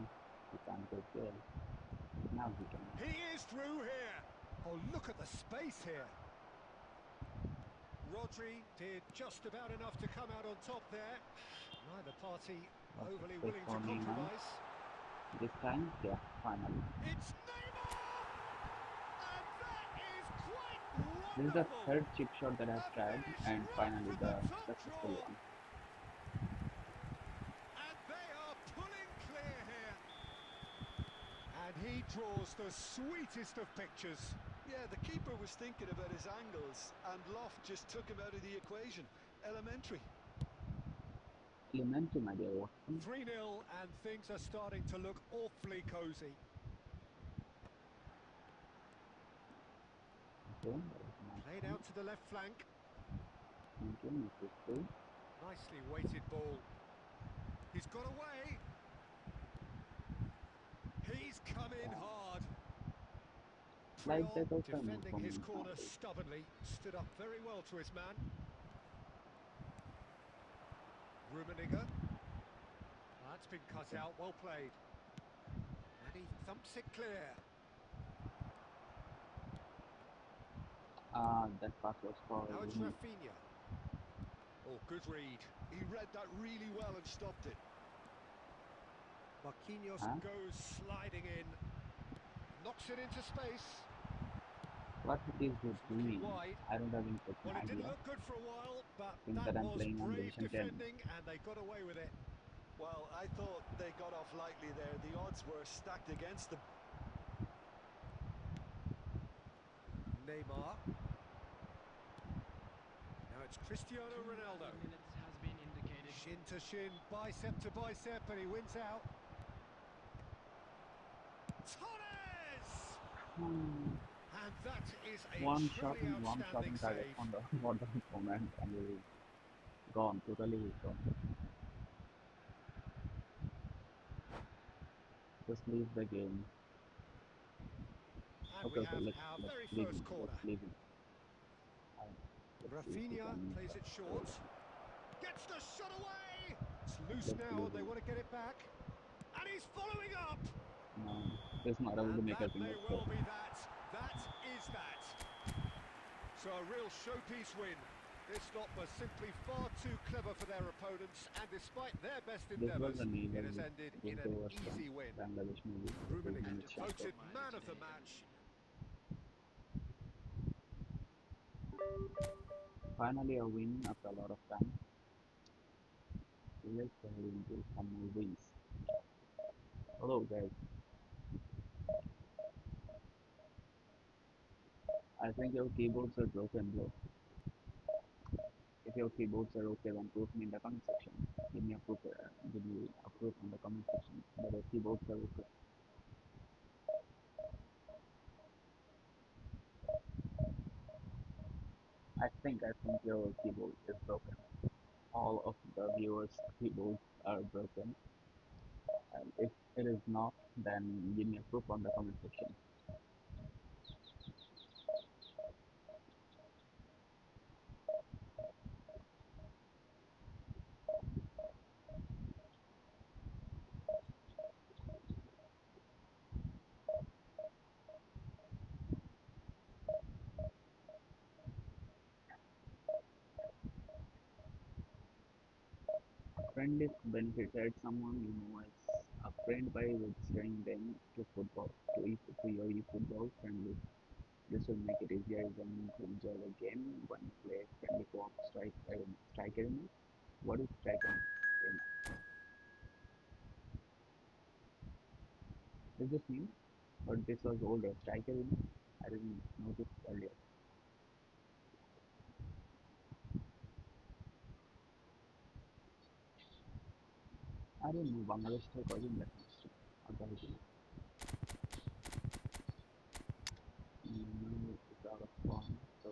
he can't get there. Now he can. He is through here. Oh, look at the space here. Rodri did just about enough to come out on top there. Neither party That's a overly space willing for to Neymar. compromise. This time, yeah, finally. It's Neymar! And that is quite This is the wonderful! third chip shot that I've A tried, finish and right finally from the the top successful draw. one. And they are pulling clear here. And he draws the sweetest of pictures. Yeah, the keeper was thinking about his angles, and Loft just took him out of the equation. Elementary. Elementary, my dear Watson. 3-0 and things are starting to look awfully cosy. Okay, that is nice. Played out to the left flank. Thank you, Mrs. Two. Nicely weighted ball. He's got away. He's come in hard. Like Triol that also defending his movement corner nowadays. stubbornly. Stood up very well to his man. Rummenigge. That's been cut out, well played. And he thumps it clear. That pass was for Now it's me. Rafinha. Oh, good read. He read that really well and stopped it. Marquinhos Huh? goes sliding in. Knocks it into space. What it is Looking doing? wide. I don't have any Well, it didn't idea. look good for a while, but Think that that I'm was playing on brave Division 10. defending, and they got away with it. Well, I thought they got off lightly there. The odds were stacked against them. Neymar. Now it's Cristiano 2 Ronaldo. minutes has been indicated. Shin to shin, bicep to bicep, and he wins out. Torres! And that is a One shot truly and one shot outstanding on target save. on the water opponent, and he's gone, totally gone. Just leave the game. And we Okay, have let's our let's very leave first him. corner. Let's leave him. Let's see if we Rafinha can, plays it short. Gets the shot away! It's loose let's now, leave and they him. want to get it back. And he's following up! No, he's not able to And make a that may single well save. be that. That is that. So a real showpiece win. This lot was simply far too clever for their opponents, and despite their best This was endeavours, the name it of has the ended in game an towards easy win. Bangladesh movie. Rummenigge Had to Chance. voted compromise man of the today, match. Finally a win after a lot of time. Let's go into some more wins. Hello guys. I think your keyboards are broken, bro. If your keyboards are okay, then proof me in the comment section. Give me a proof in the comment section that your keyboards are okay. I think your keyboard is broken. All of the viewers' keyboards are broken. And if it is not, then give me a proof on the comment section. Friend list benefits: add someone you know as a friend by registering them to your eFootball friend list. This will make it easier even to enjoy the game when you play friendly co-op strike arena. What is strike arena? Is this new? Or this was older strike arena? I didn't notice earlier. I don't know Bangladesh থেকে কয়জন দেখেন আগ্রহী কিনা it's out of form so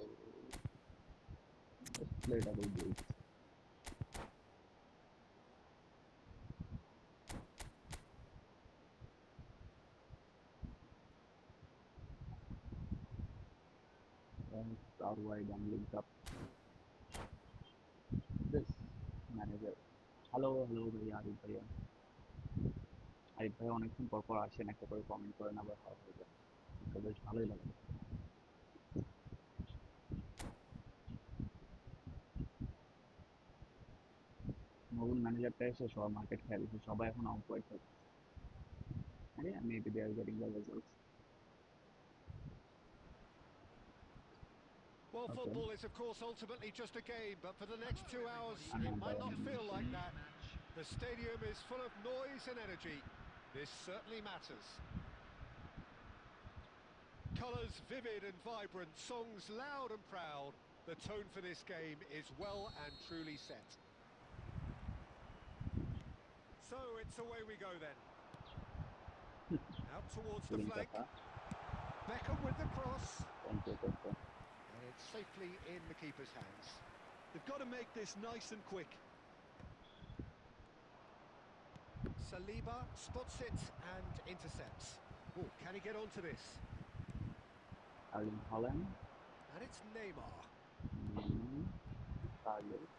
let's play double boots and our wide and link up this manager hello ভাইয়া আরিফ ভাই অনেকক্ষণ পর পর আসেন একটা করে কমেন্ট করেন আবার খাওয়া হয়ে যায় তো বেশ ভালোই লাগে নতুন ম্যানেজারটা এসে সব মার্কেট খেয়াল দিচ্ছে সবাই এখন আউট ওয়াইড থাকে আরে maybe they are getting the results Well, okay football is, of course, ultimately just a game, but for the next Hello 2 hours, everybody, it another might not feel animation like that. match. The stadium is full of noise and energy. This certainly matters. Colours vivid and vibrant, songs loud and proud. The tone for this game is well and truly set. So it's away we go then. Out towards the link flank. Up Beckham with the cross. Thank you And it's safely in the keeper's hands. They've got to make this nice and quick. Saliba spots it and intercepts. Oh, can he get onto this? Erling Haaland And it's Neymar. Carlos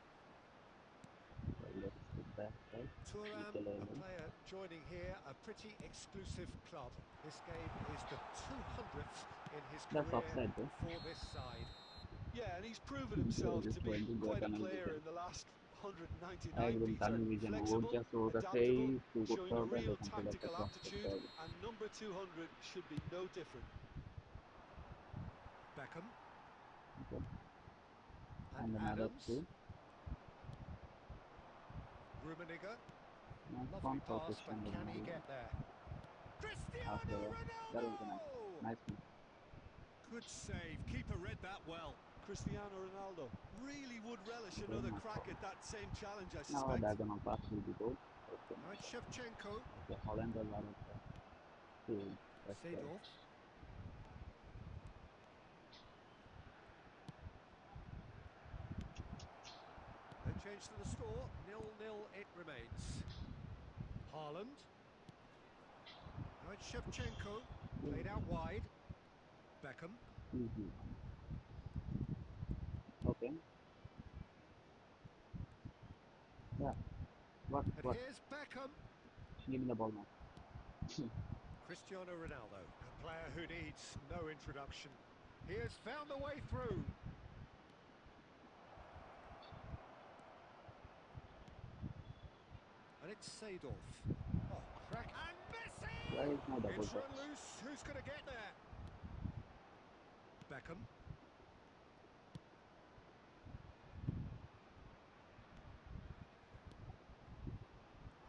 let's get back right Thuram, নিচে a এলো player joining here, a pretty exclusive club. This game is the 200th in his that's career offside though for this side. Yeah, and he's proven so himself just to be went to the quite a tunnel player vision in the last 199, একদম Peter. Tunnel vision ওর Flexible, just ওর কাছেই adaptable, শুরু করতে showing a হবে আর real ওখান থেকে একটা tactical cross করতে aptitude, হবে and number 200 should be no different. Beckham okay. and and another Adams. two Rummenigge. nice Lovely one for pass, but Cristiano can he Ronaldo get there? Cristiano okay that Ronaldo! was a nice one Good save. Keeper read that well. Cristiano Ronaldo really would relish very another much crack so. at that same challenge, I Now suspect. diagonal pass will be good okay Now it's Shevchenko. okay Holland was out of the field that's good Seedorf. No change to the score. 0-0 it remains. Haaland. Now it's Shevchenko. Played out wide. Beckham. easy one okay yeah And what here's Beckham. give me the ball now Cristiano Ronaldo, a player who needs no introduction. He has found the way through. And it's Seedorf. Oh, crack. And Messi! where is my double It's run touch loose. Who's going to get there? Beckham.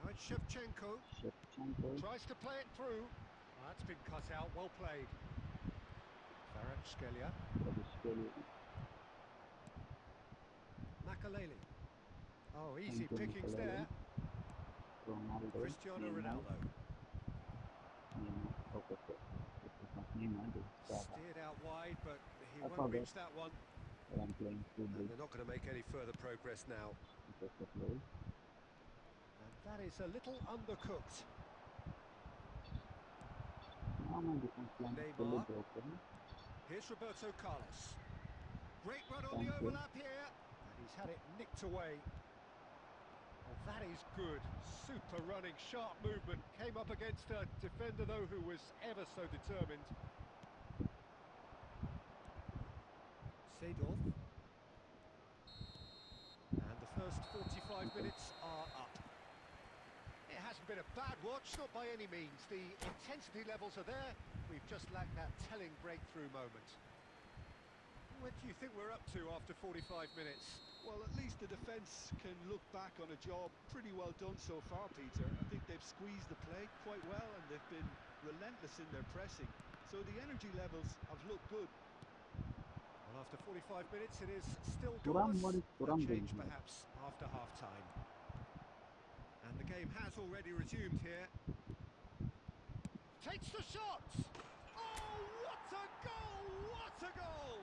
Now it's Shevchenko. Shevchenko Tries to play it through. Oh, that's been cut out. Well played. Kvaratskhelia. Makaleli. Oh, easy Thank you, pickings Nicolelli. there. Ronaldo, Cristiano Neymar, Ronaldo. Neymar. Okay, okay. This is not Neymar, this is Saka. Steered out wide, but he I won't forgot reach that one. that I'm playing two And big. they're not going to make any further progress now. Just a play. And that is a little undercooked. Now my defense line is fully Neymar. broken. Here's Roberto Carlos. Great run on Thank the you. overlap here. And he's had it nicked away. Oh, that is good. Super running, sharp movement. Came up against a defender, though, who was ever so determined. Seedorf. And the first 45 minutes are up. It hasn't been a bad watch, not by any means. The intensity levels are there. We've just lacked that telling breakthrough moment. What do you think we're up to after 45 minutes? Well, at least the defence can look back on a job pretty well done so far, Peter. I think they've squeezed the play quite well and they've been relentless in their pressing. So the energy levels have looked good. Well, after 45 minutes, it is still Thuram, goalless. what is A Thuram doing change, here? perhaps, after half-time. And And the game has already resumed here. Takes the shot! Oh, what a goal! What a goal!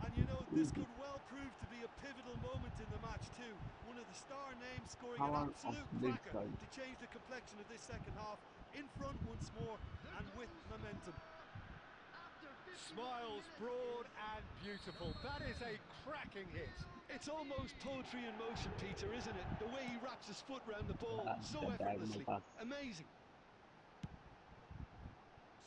And you know, this could well prove to be a pivotal moment in the match too. One of the star names scoring an Power of absolute lead cracker side. to change the complexion of this second half. In front once more and with momentum. Smiles broad and beautiful. That is a cracking hit. It's almost poetry in motion, Peter, isn't it? The way he wraps his foot round the ball so The diagonal effortlessly. pass. Amazing.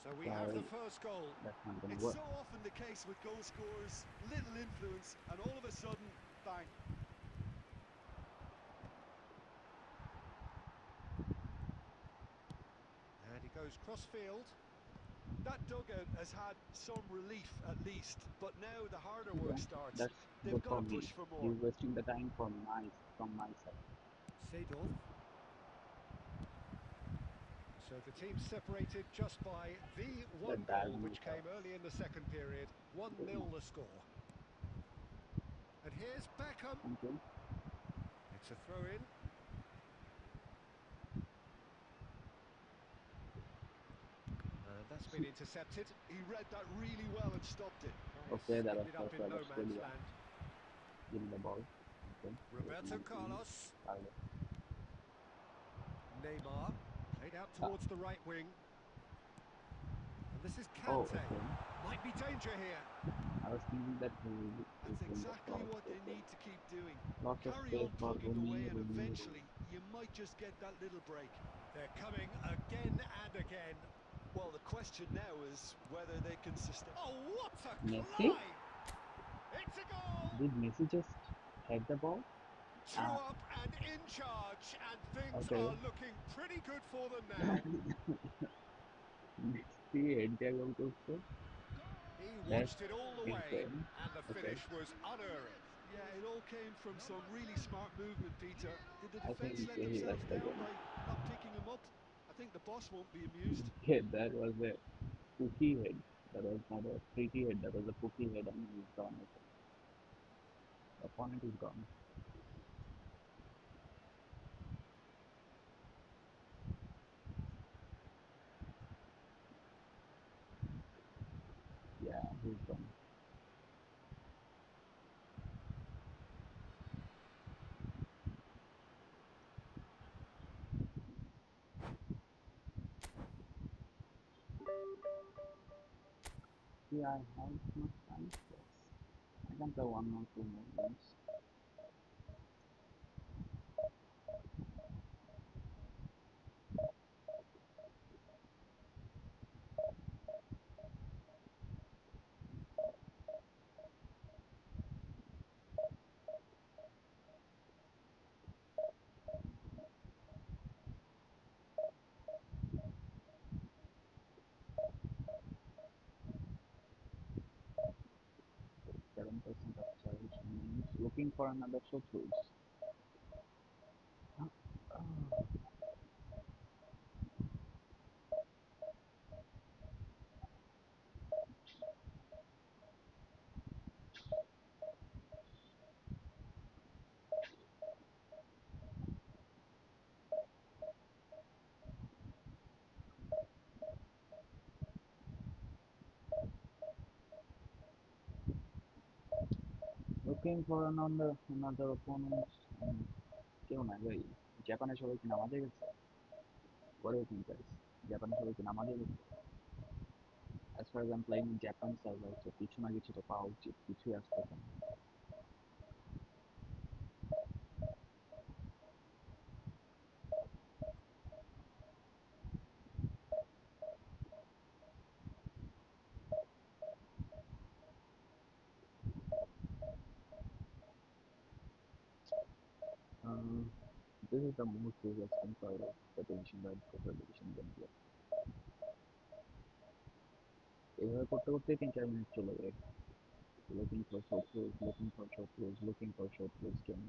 So we have the Sorry. first goal. That's not gonna It's work. so often the case with goal scorers, little influence, and all of a sudden, bang. And he goes cross-field. That dugout has had some relief at least, but now the harder work Okay. starts. That's They've good got for to me. push for more. He's wasting the time from my side. Seedorf. So the team separated just by the The one goal diagonal which came pass. early in the second period. 1-0 the score. And here's Beckham. Thank you. It's a throw-in. And that's been intercepted. He read that really well and stopped it. Okay, It's that was ended up in perfect. no That's man's really well. land. Give me the ball. Okay. Roberto Carlos. Neymar. Played out towards the right wing. And this is Oh, Kante. okay. Might be danger here. I was thinking that he is That's in the exactly cross. what they need to keep doing. Lots of Carry space on for plugging away and Rooney. eventually you might just get that little break. They're coming again and again. Well, the question now is whether they can sustain. Oh, what a Messi? climb! It's a goal! Did Messi just head the ball? Two up and in charge, and things Okay. are looking pretty good for them now. Messi head the goal করছে? He That's watched it all the way, insane. and the Okay. finish was unerring. Yeah, it all came from some really smart movement, Peter. Did the I defence think let he themselves left the down game. by not picking him up? I think the boss won't be amused. Okay, that was a pookie head. That was not a freaky head. That was a pookie head, and he's gone. The opponent is gone. Yeah, he's gone. Yeah, I have much time. Yes. I can play one or two more games. So 7% of charge means looking for another shot rules. Looking for another opponent. কেউ না ভাই জাপানের সবাই কি নামাজে গেছে? What do you think guys? জাপানের সবাই কি নামাজে গেছে? As far as I'm playing in Japan server, so কিছু না কিছু তো পাওয়া উচিত, কিছুই আসতেছে না। This is the most resistant part of the division by the division gameplay. এভাবে করতে করতেই 3-4 মিনিট চলে যায়। Looking for short rules, looking for short rules, looking for short rules game.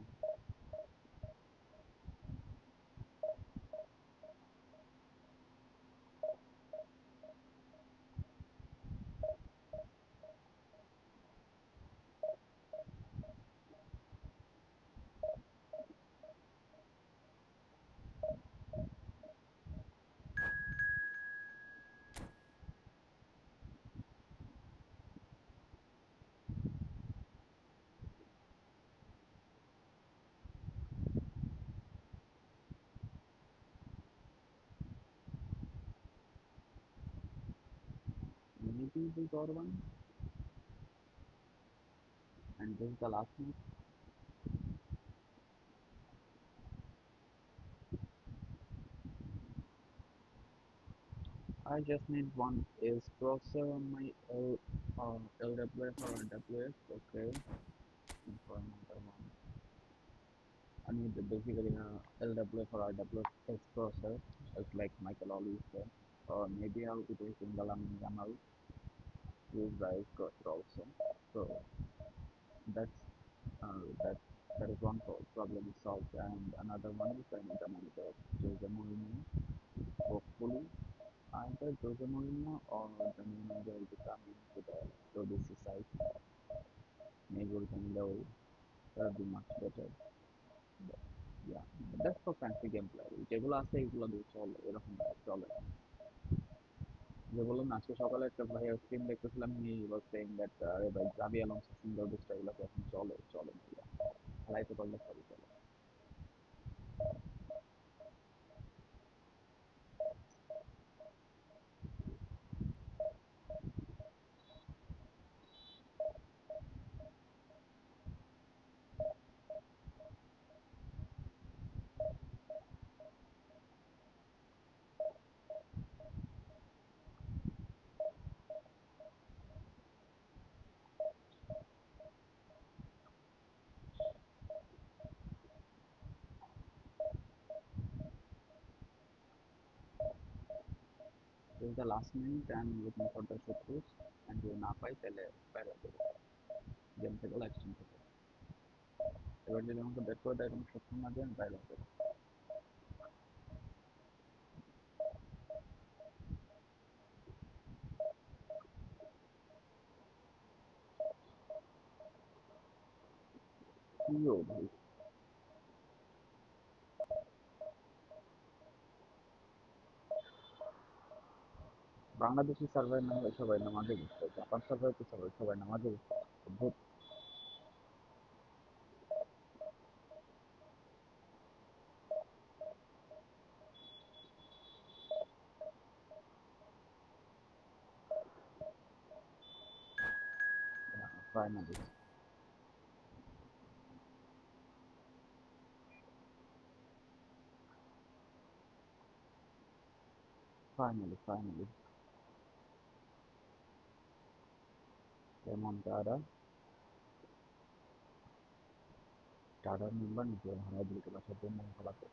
maybe we got one. And this is the last one. I just need one is processor on my LWF or RWF. Okay. And for another one, I need basically a LWF or RWF processor. It's like Michael always said. Or maybe I'll be taking the Lamin Yamal use drive also. So that's that that is one problem is solved, and another one is I need the manager Jose Mourinho. Hopefully, either Jose Mourinho or the new manager will be coming to this side. Maybe we can low. That would be much better. But, yeah, that's for fancy gameplay. যেগুলো আছে এগুলো দিয়ে চলে এরকম চলে যে বললাম না আজকে সকালে একটা ভাইয়ের স্ক্রিন দেখতেছিলাম হি ওয়াজ সেইং দ্যাট আরে ভাই জাভি আলোনসো সিঙ্গেল বুস্ট এগুলো এখন চলে চলে ভাইয়া খেলাইতে পারলে সবই চলে This is the last minute and looking for the shooters and যদি না পাই তাহলে বাইরে দেবো গেম থেকে লাইভ স্ট্রিম থেকে এবার যদি আমাকে বের করে দেয় কোনো সক্ষম না দেয় আমি বাইরে দেবো কিও ভাই বাংলাদেশি সার্ভার না হয় সবাই নামাজে বসছে জাপান সার্ভার তো সবাই নামাজে বসছে অদ্ভুত ফাইনালি ফাইনালি কেমন টাটার মেম্বার নিতে হারাই দিতে বাসার জন্য খেলাতে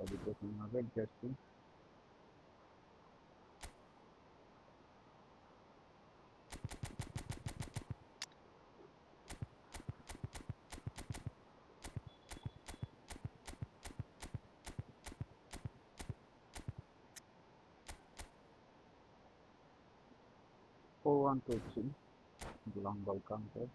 ওদিকে হবে ইন্টারেস্টিং 4-1 করছি long ball counter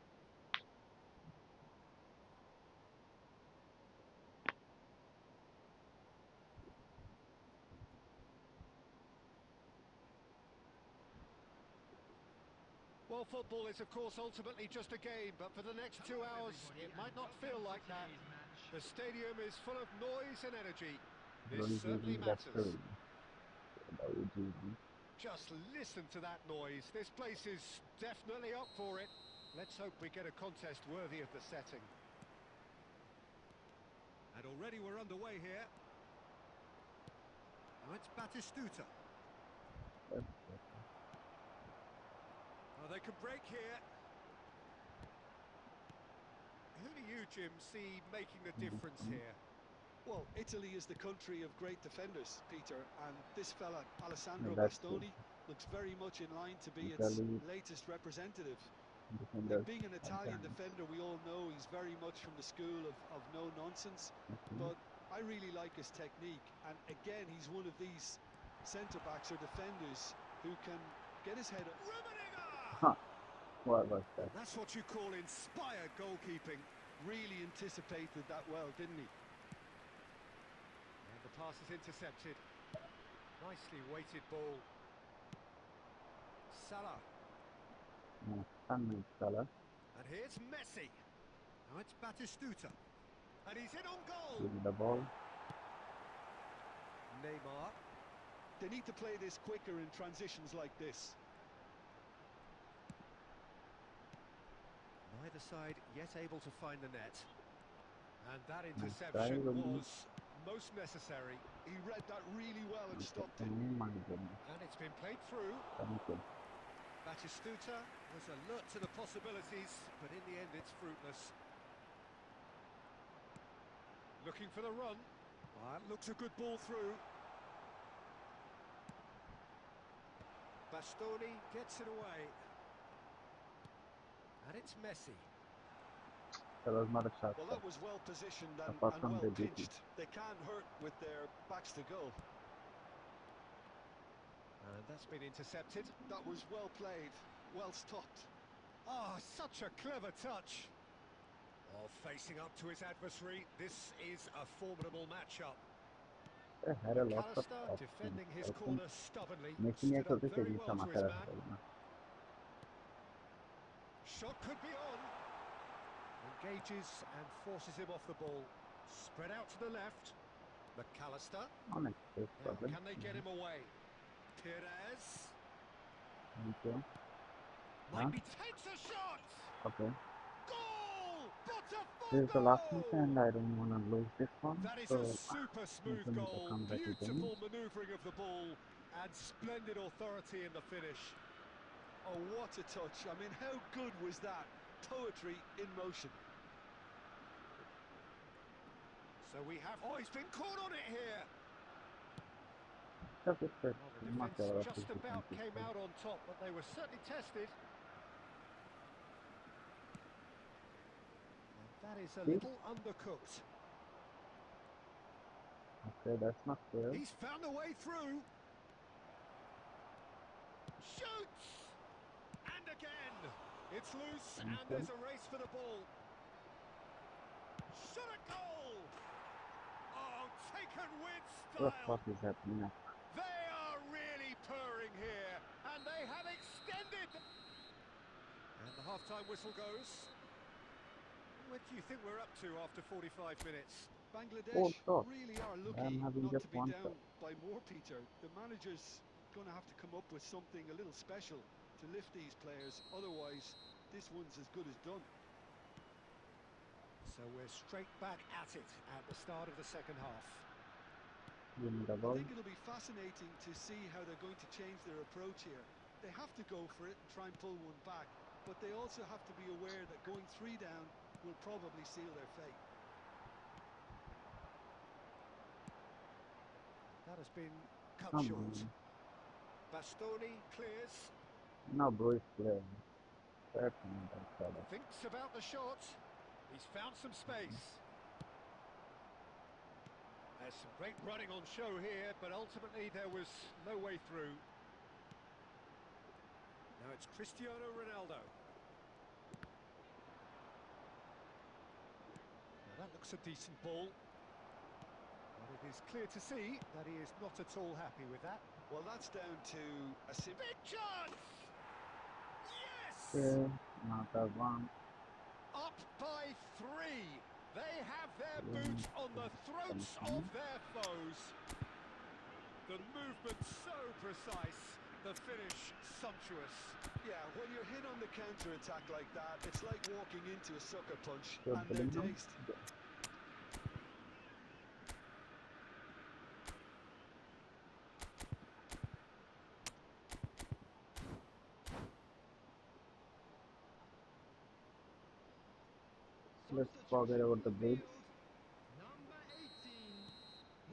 Well, football is, of course, ultimately just a game, but for the next 2 hours, it might not feel like that. The stadium is full of noise and energy. This certainly matters. Just listen to that noise. This place is definitely up for it. Let's hope we get a contest worthy of the setting. And already we're underway here. Now it's Batistuta. Oh, they could break here. Who do you, Jim, see making the difference here? Well, Italy is the country of great defenders, Peter, and this fella, Alessandro Yeah, that's Bastoni, looks very much in line to be its Italy latest representative. And defenders being an Italian sometimes. defender, we all know he's very much from the school of no nonsense. But I really like his technique, and again, he's one of these centre-backs or defenders who can get his head up. Huh. What was that? That's what you call inspired goalkeeping. Really anticipated that well, didn't he? And the pass is intercepted. Nicely weighted ball. Salah. Salah. And here's Messi. Now it's Batistuta. And he's in on goal. Give the ball. Neymar. They need to play this quicker in transitions like this. Neither side yet able to find the net. And that try interception with me. was most necessary. He read that really well and stopped it. My goodness. And it's been played through. Thank you. Batistuta was alert to the possibilities, but in the end it's fruitless. Looking for the run. That looks a good ball through. Bastoni gets it away. And it's Messi. That was not a shot. Well, that was well positioned and Apart from well the duty. pinched. They can't hurt with their backs to goal. And that's been intercepted. That was well played, well stopped. Ah, such a clever touch. Oh, facing up to his adversary, this is a formidable matchup. They had a lot of McAllister options. defending his I think corner stubbornly, Messi niye stood up খেলতে very সেই well জিনিসটা to his মাথায় man. রাখতে হবে না। Shot could be on. Engages and forces him off the ball. Spread out to the left. McAllister. অনেক safe Now, problem. can they get him away? Perez. Thank you. Might Huh? be takes a shot. Okay. Goal! This is the last match Botafogo! and I don't want to lose this one. That is So a super I'm smooth going to goal. come back again. Beautiful manoeuvring of the ball and splendid authority in the finish. Oh, what a touch. I mean, how good was that? Poetry in motion. So we have... Oh, he's been caught on it here. Just expect Well, the much defence of just about came out on top, but they were certainly tested. And that is a little undercooked. Okay, that's not fair. He's found a way through. Shoots! And again. It's loose and there's a race for the ball. Shot a goal! Oh, taken with What the style. fuck is happening now? They are really purring here, and they have extended. And the half-time whistle goes. What do you think we're up to after 45 minutes? Bangladesh shot. really are I'm lucky having not just to be one down shot. by more, Peter. The manager's going to have to come up with something a little special to lift these players. Otherwise, this one's as good as done. So we're straight back at it at the start of the second half. Give me the I ball. think it'll be fascinating to see how they're going to change their approach here. They have to go for it and try and pull one back, but they also have to be aware that going 3 down will probably seal their fate. That has been cut Come short. on. Bastoni clears, No, bro, it's playing. That's not that bad. thinks about the shot. He's found some space. There's some great running on show here, but ultimately there was no way through. Now it's Cristiano Ronaldo. Now that looks a decent ball. But it is clear to see that he is not at all happy with that. Well, that's down to a simple... Big chance! Yes! Okay, not that one. Up by 3. They have their boot on the throats of their foes. The movement so precise, the finish sumptuous. Yeah, when you're hit on the counter-attack like that, it's like walking into a sucker punch Good and they're Bellingham. dazed. Let's forget about the boots. Number 18.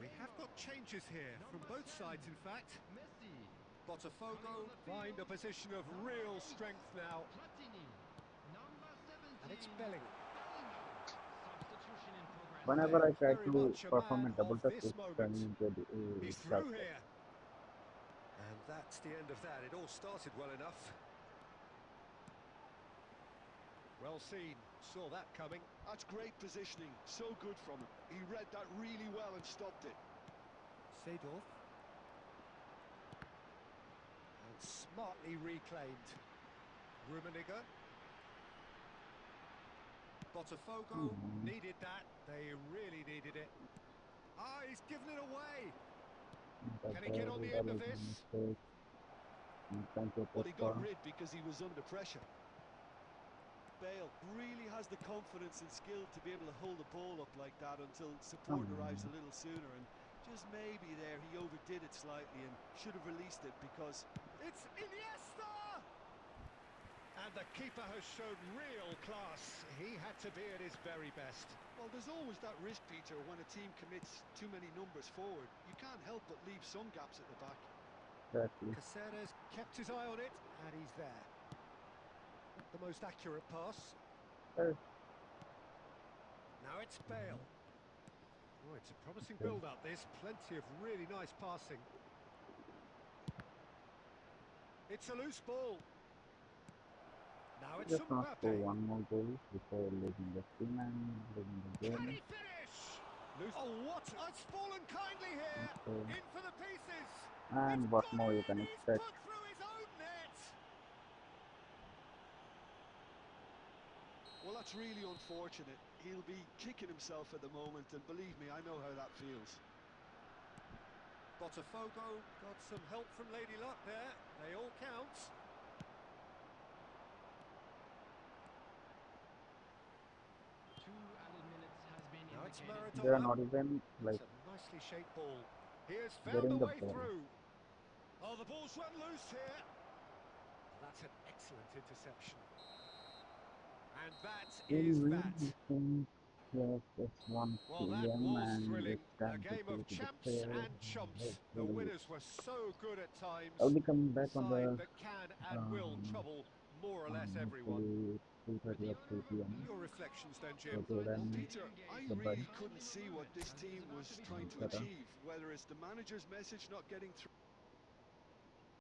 We have got changes here from both sides, in fact. Messi. Botafogo find a position of real strength now. Platini. Number 17. And it's Bellingham. Substitution in progress. Whenever I try Very to much a perform a man double of touch, this it's moment. turning into a He's shot. through here. And that's the end of that. It all started well enough. Well seen. Saw that coming. That's great positioning. So good from him. He read that really well and stopped it. Seedorf. And smartly reclaimed. Rummenigge. Botafogo needed that. They really needed it. Ah, he's given it away. Can he get on the end of this? Well, he got rid because he was under pressure. Bale really has the confidence and skill to be able to hold the ball up like that until support arrives a little sooner, and just maybe there he overdid it slightly and should have released it because It's Iniesta! And the keeper has shown real class. He had to be at his very best. well, there's always that risk, Peter, when a team commits too many numbers forward. You can't help but leave some gaps at the back. Caceres kept his eye on it, and he's there. Not the most accurate pass. Now it's Bale. Oh, it's a promising build-up, this. Plenty of really nice passing. It's a loose ball. Now it's Just not for Mbappe. one more goal before leaving the team and leaving the Can game. he finish? Loose. Oh, what? It's fallen kindly here. Okay. In for the pieces. And It's what gone more you in. can He's expect? put through his own net. Well, that's really unfortunate. He'll be kicking himself at the moment, and believe me, I know how that feels. Botafogo got some help from Lady Luck there. They all count. 2 added minutes has been Now it's indicated. They are Maradona. not even like It's a nicely shaped ball. He has found getting a the way ball. through. Oh, the ball's run loose here. Oh, that's an excellent interception. And that We is really that. think yes, it's 1 Well, that p.m. was and thrilling. it's A time to game go of to the champs field. and chumps. The Hopefully, winners were so good at times. I'll be coming A back on side the that can and will um, trouble more or less everyone. hopefully 2:30 or 3 p.m. Your reflections then, So Jim? till Well, then, Peter, I goodbye. really couldn't see what this team was trying to Ta-ta. achieve, whether it's the manager's message not getting through.